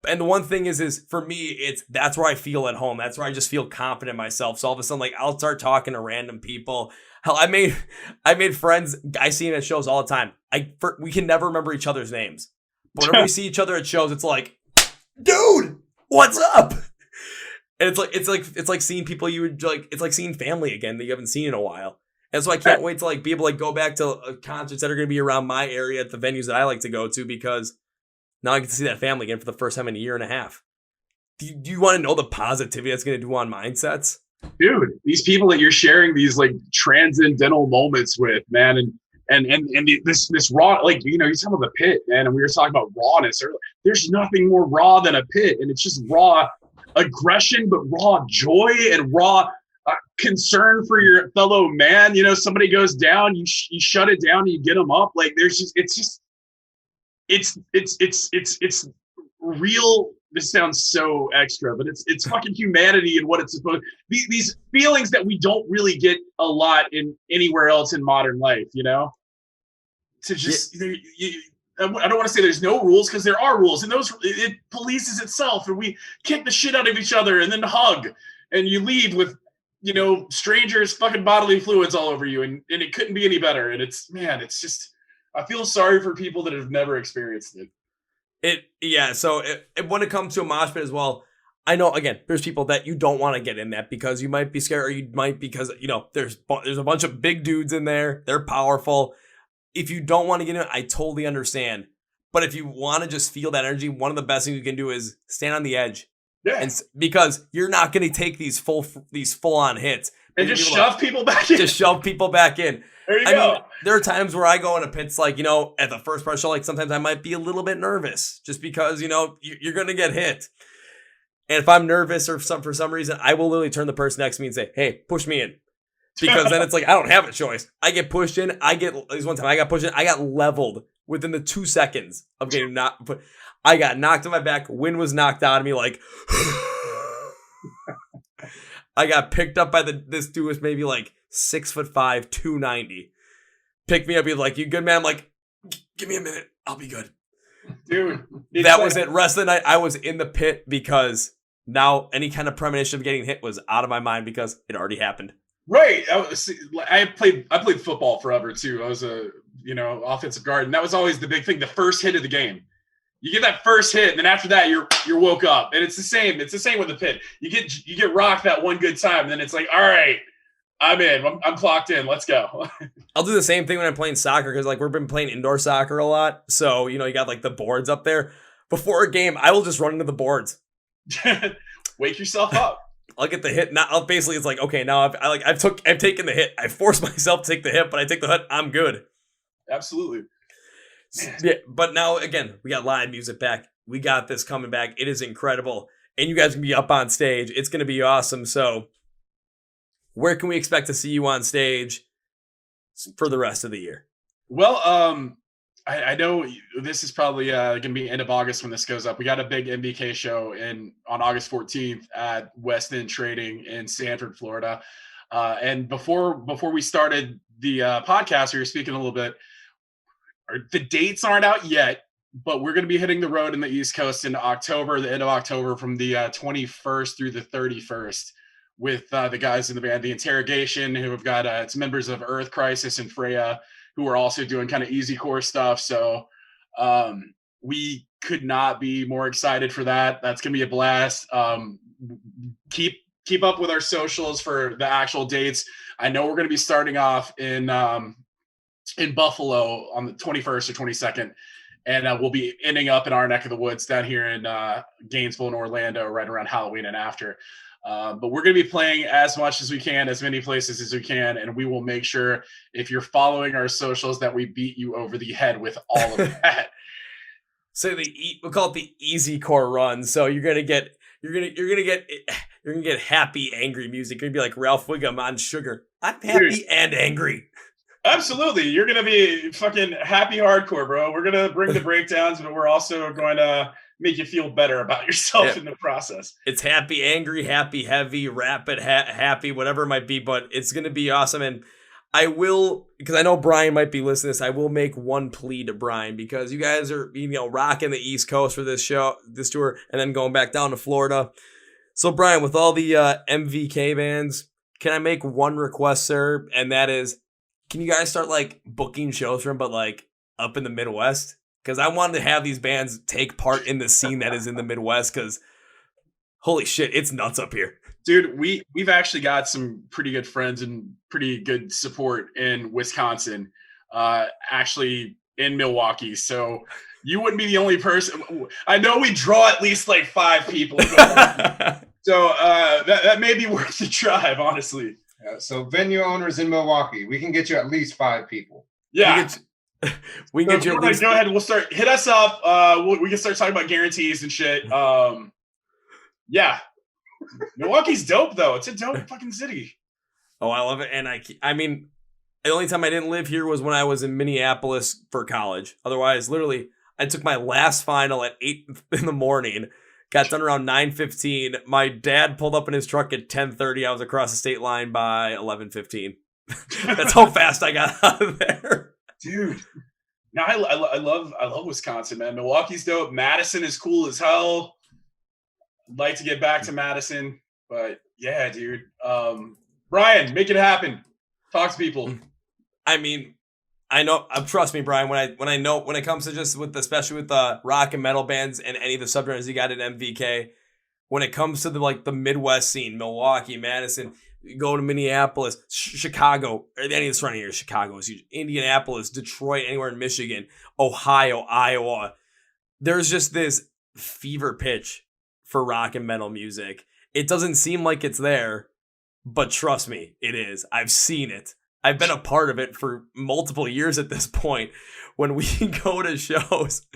A: And the one thing is for me, that's where I feel at home. That's where I just feel confident in myself. So all of a sudden, like, I'll start talking to random people. Hell, I made friends. I see them at shows all the time. We can never remember each other's names. But whenever we see each other at shows, it's like, dude, what's up? And it's like seeing people you would like. It's like seeing family again that you haven't seen in a while. And so I can't wait to like be able to like go back to concerts that are going to be around my area at the venues that I like to go to, because now I get to see that family again for the first time in a year and a half. Do you want to know the positivity that's going to do on mindsets?
C: Dude, these people that you're sharing these like transcendental moments with, man, and this raw, like, you know, you talk about the pit, man, and we were talking about rawness earlier. There's nothing more raw than a pit, and it's just raw aggression, but raw joy and raw concern for your fellow man. You know, somebody goes down, you shut it down, and you get them up. Like, it's real. This sounds so extra, but it's fucking humanity and what it's supposed. These feelings that we don't really get a lot in anywhere else in modern life. You know, to just I don't want to say there's no rules, because there are rules, and it polices itself, and we kick the shit out of each other and then hug, and you leave with, you know, strangers' fucking bodily fluids all over you, and it couldn't be any better. And it's just, I feel sorry for people that have never experienced it.
A: So when it comes to a mosh pit as well, I know, again, there's people that you don't want to get in that because you might be scared, or you might because, you know, there's a bunch of big dudes in there. They're powerful. If you don't want to get in it, I totally understand. But if you want to just feel that energy, one of the best things you can do is stand on the edge.
C: Yeah.
A: And because you're not going to take these full on hits
C: and just shove people back in.
A: Just shove people back in.
C: There you go.
A: Mean, there are times where I go into pits like, at the first part show, like sometimes I might be a little bit nervous just because, you're going to get hit. And if I'm nervous or for some reason, I will literally turn the person next to me and say, hey, push me in. Because then it's like, I don't have a choice. I get pushed in. There's one time I got pushed in. I got leveled within the 2 seconds of getting knocked. I got knocked on my back. Wind was knocked out of me. Like, I got picked up by this dude was maybe like 6'5", 290. Picked me up. He's like, you good, man? I'm like, give me a minute. I'll be good.
C: Dude.
A: That was it. Rest of the night, I was in the pit because now any kind of premonition of getting hit was out of my mind because it already happened.
C: Right. I played football forever too. I was a offensive guard, and that was always the big thing. The first hit of the game, you get that first hit, and then after that, you're woke up. And it's the same. It's the same with the pit. You get rocked that one good time, and then it's like, all right, I'm in. I'm clocked in. Let's go.
A: I'll do the same thing when I'm playing soccer because like we've been playing indoor soccer a lot. So you got like the boards up there. Before a game, I will just run into the boards.
C: Wake yourself up.
A: I'll get the hit. Now, basically, it's like, okay, now I've taken the hit. I forced myself to take the hit, but I take the hit. I'm good.
C: Absolutely.
A: Yeah, but now again, we got live music back. We got this coming back. It is incredible, and you guys can be up on stage. It's going to be awesome. So, where can we expect to see you on stage for the rest of the year?
C: Well, I know this is probably going to be end of August when this goes up. We got a big MBK show on August 14th at West End Trading in Sanford, Florida. And before we started the podcast, we were speaking a little bit. The dates aren't out yet, but we're going to be hitting the road in the East Coast in October, the end of October, from the 21st through the 31st, with the guys in the band, The Interrogation, who have got it's members of Earth Crisis and Freya, who are also doing kind of easy core stuff. So we could not be more excited for that. That's going to be a blast. Keep up with our socials for the actual dates. I know we're going to be starting off in Buffalo on the 21st or 22nd. And we'll be ending up in our neck of the woods down here in Gainesville and Orlando right around Halloween and after. But we're going to be playing as much as we can, as many places as we can, and we will make sure, if you're following our socials, that we beat you over the head with all of that.
A: So we'll call it the easy core run. So you're gonna get happy, angry music. You're gonna be like Ralph Wiggum on Sugar. I'm happy and angry.
C: Absolutely, you're gonna be fucking happy hardcore, bro. We're gonna bring the breakdowns, but we're also going to make you feel better about yourself in the process.
A: It's happy, angry, happy, heavy, rapid, happy, whatever it might be, but it's going to be awesome. And I will, because I know Brian might be listening to this, I will make one plea to Brian, because you guys are, rocking the East Coast for this tour, and then going back down to Florida. So Brian, with all the MVK bands, can I make one request, sir? And that is, can you guys start like booking shows for him, but like up in the Midwest? Because I wanted to have these bands take part in the scene that is in the Midwest, because holy shit, it's nuts up here.
C: Dude, we've actually got some pretty good friends and pretty good support in Wisconsin, actually in Milwaukee. So you wouldn't be the only person. I know we draw at least like 5 people. So that may be worth the drive, honestly.
B: So venue owners in Milwaukee, we can get you at least 5 people.
C: Yeah.
A: We can get you at least.
C: Go ahead. We'll start. Hit us up. We can start talking about guarantees and shit. Yeah. Milwaukee's dope, though. It's a dope fucking city.
A: Oh, I love it. And I mean, the only time I didn't live here was when I was in Minneapolis for college. Otherwise, literally, I took my last final at 8 in the morning. Got done around 9:15. My dad pulled up in his truck at 10:30. I was across the state line by 11:15. That's how fast I got out of there.
C: Dude, no, I love Wisconsin, man. Milwaukee's dope. Madison is cool as hell. I'd like to get back to Madison, but yeah, dude. Brian, make it happen. Talk to people.
A: I mean, I know. Trust me, Brian. When it comes to just especially with the rock and metal bands and any of the subgenres you got in MVK, when it comes to the Midwest scene, Milwaukee, Madison. You go to Minneapolis, Chicago, or any of the surrounding areas. Chicago is huge. Indianapolis, Detroit, anywhere in Michigan, Ohio, Iowa. There's just this fever pitch for rock and metal music. It doesn't seem like it's there, but trust me, it is. I've seen it. I've been a part of it for multiple years at this point. When we go to shows,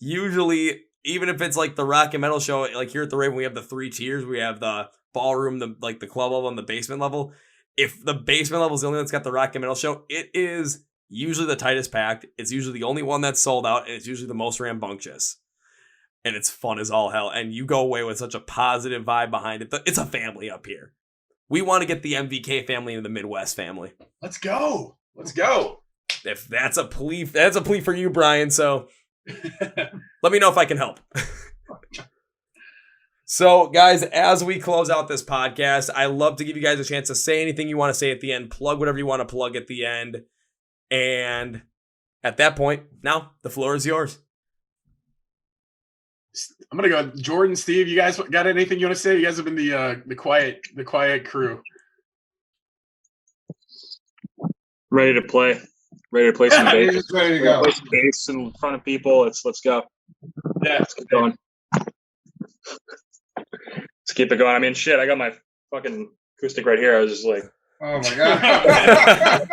A: usually, even if it's like the rock and metal show, like here at the Raven, we have the 3 tiers. We have the ballroom, the club level, and the basement level. If the basement level is the only one that's got the rock and metal show, it is usually the tightest packed. It's usually the only one that's sold out, and it's usually the most rambunctious. And it's fun as all hell. And you go away with such a positive vibe behind it. It's a family up here. We want to get the MVK family into the Midwest family.
C: Let's go. Let's go.
A: If that's a plea for you, Brian. So let me know if I can help. So, guys, as we close out this podcast, I love to give you guys a chance to say anything you want to say at the end, plug whatever you want to plug at the end. And at that point, now the floor is yours.
C: I'm gonna go, Jordan, Steve. You guys got anything you want to say? You guys have been the quiet crew.
E: Ready to play some bass.
B: Just ready to go.
E: Play some bass in front of people. Let's go.
C: Yeah,
E: Let's get going. Let's keep it going. I mean, shit, I got my fucking acoustic right here. I was just like,
B: Oh my god.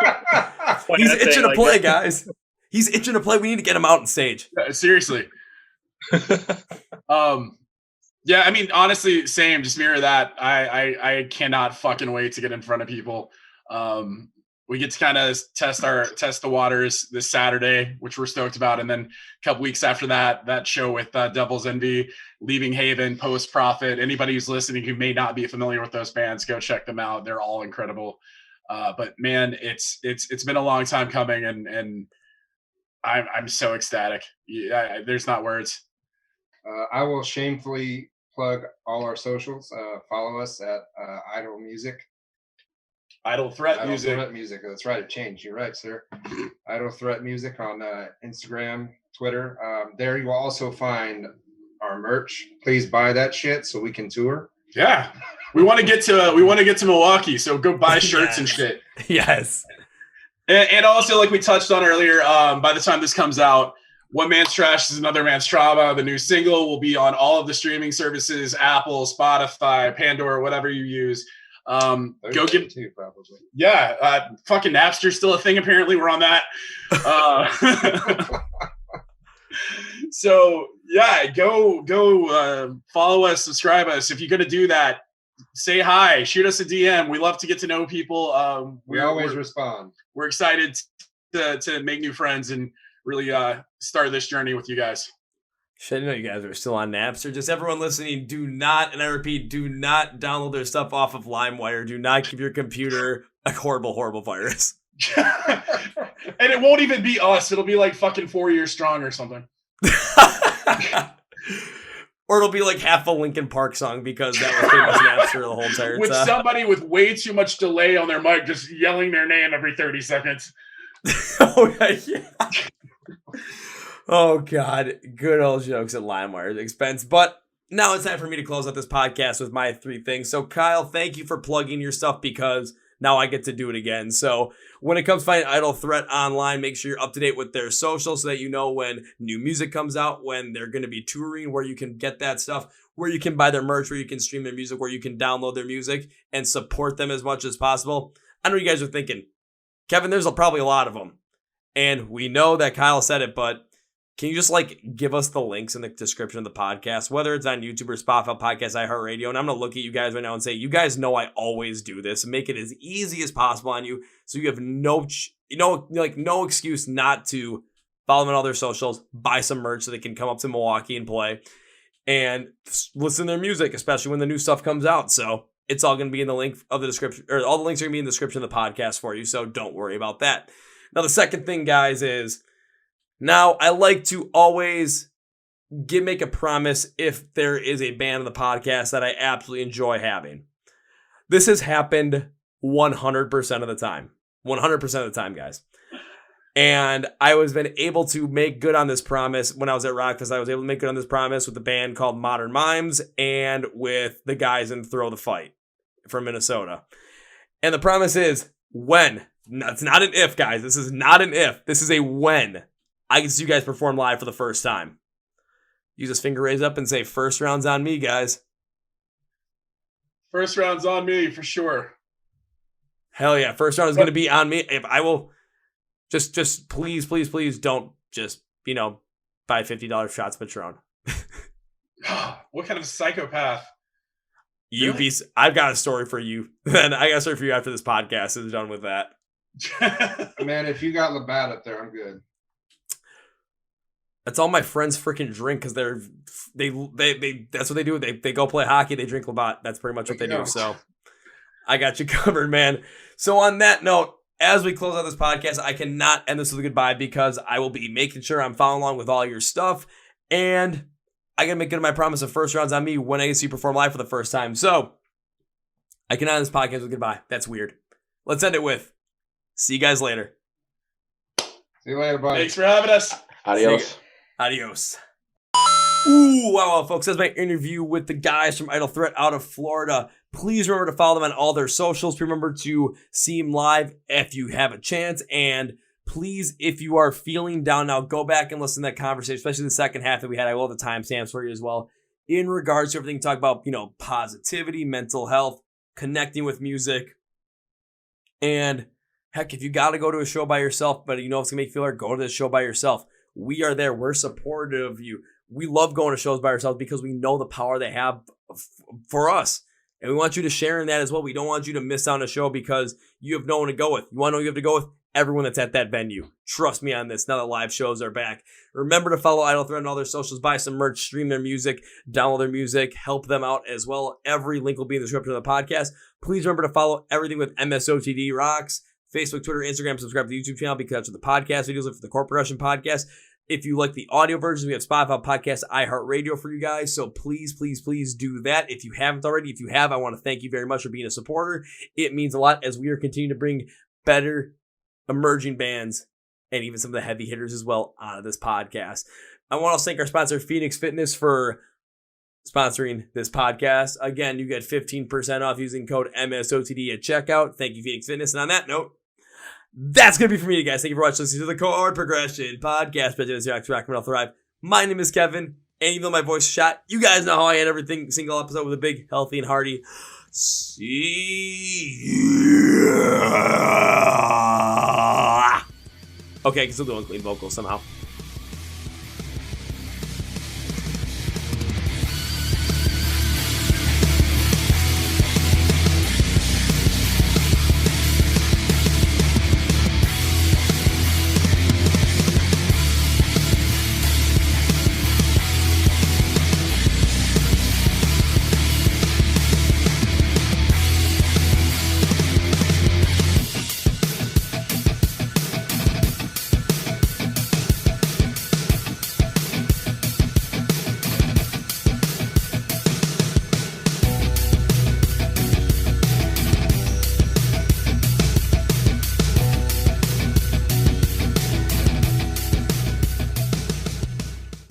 A: He's itching to play, guys. He's itching to play. We need to get him out on stage.
C: seriously. Yeah, I mean, honestly, same. Just mirror that. I cannot fucking wait to get in front of people. We get to kind of test the waters this Saturday, which we're stoked about, and then a couple weeks after that show with Devil's Envy, Leaving Haven, Post Profit. Anybody who's listening who may not be familiar with those bands, go check them out. They're all incredible. But man, it's been a long time coming, and I'm so ecstatic. Yeah, there's not words.
B: I will shamefully plug all our socials. Follow us at Idle Music.
C: Idle Threat
B: Idle
C: Music.
B: Threat Music. That's right. It changed. You're right, sir. Idle Threat Music on Instagram, Twitter. There you will also find our merch. Please buy that shit so we can tour.
C: Yeah, we want to get to Milwaukee, so go buy shirts and shit.
A: Yes.
C: And also, like we touched on earlier, by the time this comes out, One Man's Trash is Another Man's Trauma. The new single will be on all of the streaming services: Apple, Spotify, Pandora, whatever you use. Go get
B: too, probably.
C: Yeah, fucking Napster's still a thing. Apparently, we're on that. So yeah, go follow us, subscribe us. If you're gonna do that, say hi, shoot us a DM. We love to get to know people.
B: We always respond.
C: We're excited to make new friends and really start this journey with you guys.
A: Should I know you guys are still on Napster. Just everyone listening, do not, and I repeat, do not download their stuff off of LimeWire. Do not give your computer a horrible, horrible virus.
C: And it won't even be us. It'll be like fucking 4 years strong or something.
A: Or it'll be like half a Linkin Park song because that was pretty much Napster the whole entire time.
C: With somebody with way too much delay on their mic just yelling their name every 30 seconds.
A: Oh, yeah. Oh, God. Good old jokes at LimeWire's expense. But now it's time for me to close out this podcast with my 3 things. So, Kyle, thank you for plugging your stuff because now I get to do it again. So, when it comes to finding Idle Threat online, make sure you're up to date with their social so that you know when new music comes out, when they're going to be touring, where you can get that stuff, where you can buy their merch, where you can stream their music, where you can download their music and support them as much as possible. I know you guys are thinking, Kevin, there's probably a lot of them. And we know that Kyle said it, but can you just give us the links in the description of the podcast, whether it's on YouTube or Spotify, Podcast, iHeartRadio? And I'm going to look at you guys right now and say, you guys know I always do this and make it as easy as possible on you. So you have no excuse not to follow them on all their socials, buy some merch so they can come up to Milwaukee and play and listen to their music, especially when the new stuff comes out. So it's all going to be in the link of the description, or all the links are going to be in the description of the podcast for you. So don't worry about that. Now, the second thing, guys, is now I like to always make a promise if there is a band on the podcast that I absolutely enjoy having. This has happened 100% of the time. 100% of the time, guys. And I was been able to make good on this promise when I was at Rockfest. I was able to make good on this promise with a band called Modern Mimes and with the guys in Throw the Fight from Minnesota. And the promise is when. It's not an if, guys. This is not an if. This is a when I can see you guys perform live for the first time. use his finger raise up and say, first round's on me, guys.
C: First round's on me for sure.
A: Hell yeah. First round is going to be on me. If I will just please don't just, buy $50 shots of Patron.
C: What kind of psychopath?
A: I've got a story for you. Then I got a story for you after this podcast is done with that.
B: Man, if you got Labatt up there, I'm good.
A: That's all my friends freaking drink because they that's what they do. They go play hockey, they drink Labatt. That's pretty much what they do. So I got you covered, man. So on that note, as we close out this podcast, I cannot end this with a goodbye because I will be making sure I'm following along with all your stuff. And I gotta make good on my promise of first rounds on me when I see you perform live for the first time. So I cannot end this podcast with goodbye. That's weird. Let's end it with see you guys later.
B: See you later, buddy.
C: Thanks for having us.
D: Adios.
A: Adios. Ooh, wow, folks. That's my interview with the guys from Idle Threat out of Florida. Please remember to follow them on all their socials. Remember to see them live if you have a chance. And please, if you are feeling down now, go back and listen to that conversation, especially the second half that we had. I will have the timestamps for you as well. In regards to everything, talk about, positivity, mental health, connecting with music. And heck, if you got to go to a show by yourself, but it's going to make you feel like, go to this show by yourself. We are there. We're supportive of you. We love going to shows by ourselves because we know the power they have for us. And we want you to share in that as well. We don't want you to miss out on a show because you have no one to go with. You want to know who you have to go with? Everyone that's at that venue. Trust me on this now that live shows are back. Remember to follow Idle Threat on all their socials, buy some merch, stream their music, download their music, help them out as well. Every link will be in the description of the podcast. Please remember to follow everything with MSOTD Rocks. Facebook, Twitter, Instagram, subscribe to the YouTube channel because of the podcast videos for the Chord Progression podcast. If you like the audio versions, we have Spotify podcast, iHeart Radio for you guys. So please do that. If you haven't already, if you have, I want to thank you very much for being a supporter. It means a lot as we are continuing to bring better emerging bands and even some of the heavy hitters as well out of this podcast. I want to thank our sponsor, Phoenix Fitness, for sponsoring this podcast. Again, you get 15% off using code MSOTD at checkout. Thank you, Phoenix Fitness. And on that note, that's going to be for me, guys. Thank you for watching, listening to the Chord Progression podcast. Rock and Thrive. My name is Kevin, and even though my voice is shot, you guys know how I end every single episode with a big, healthy, and hearty see ya. Okay, I can still do unclean vocals somehow.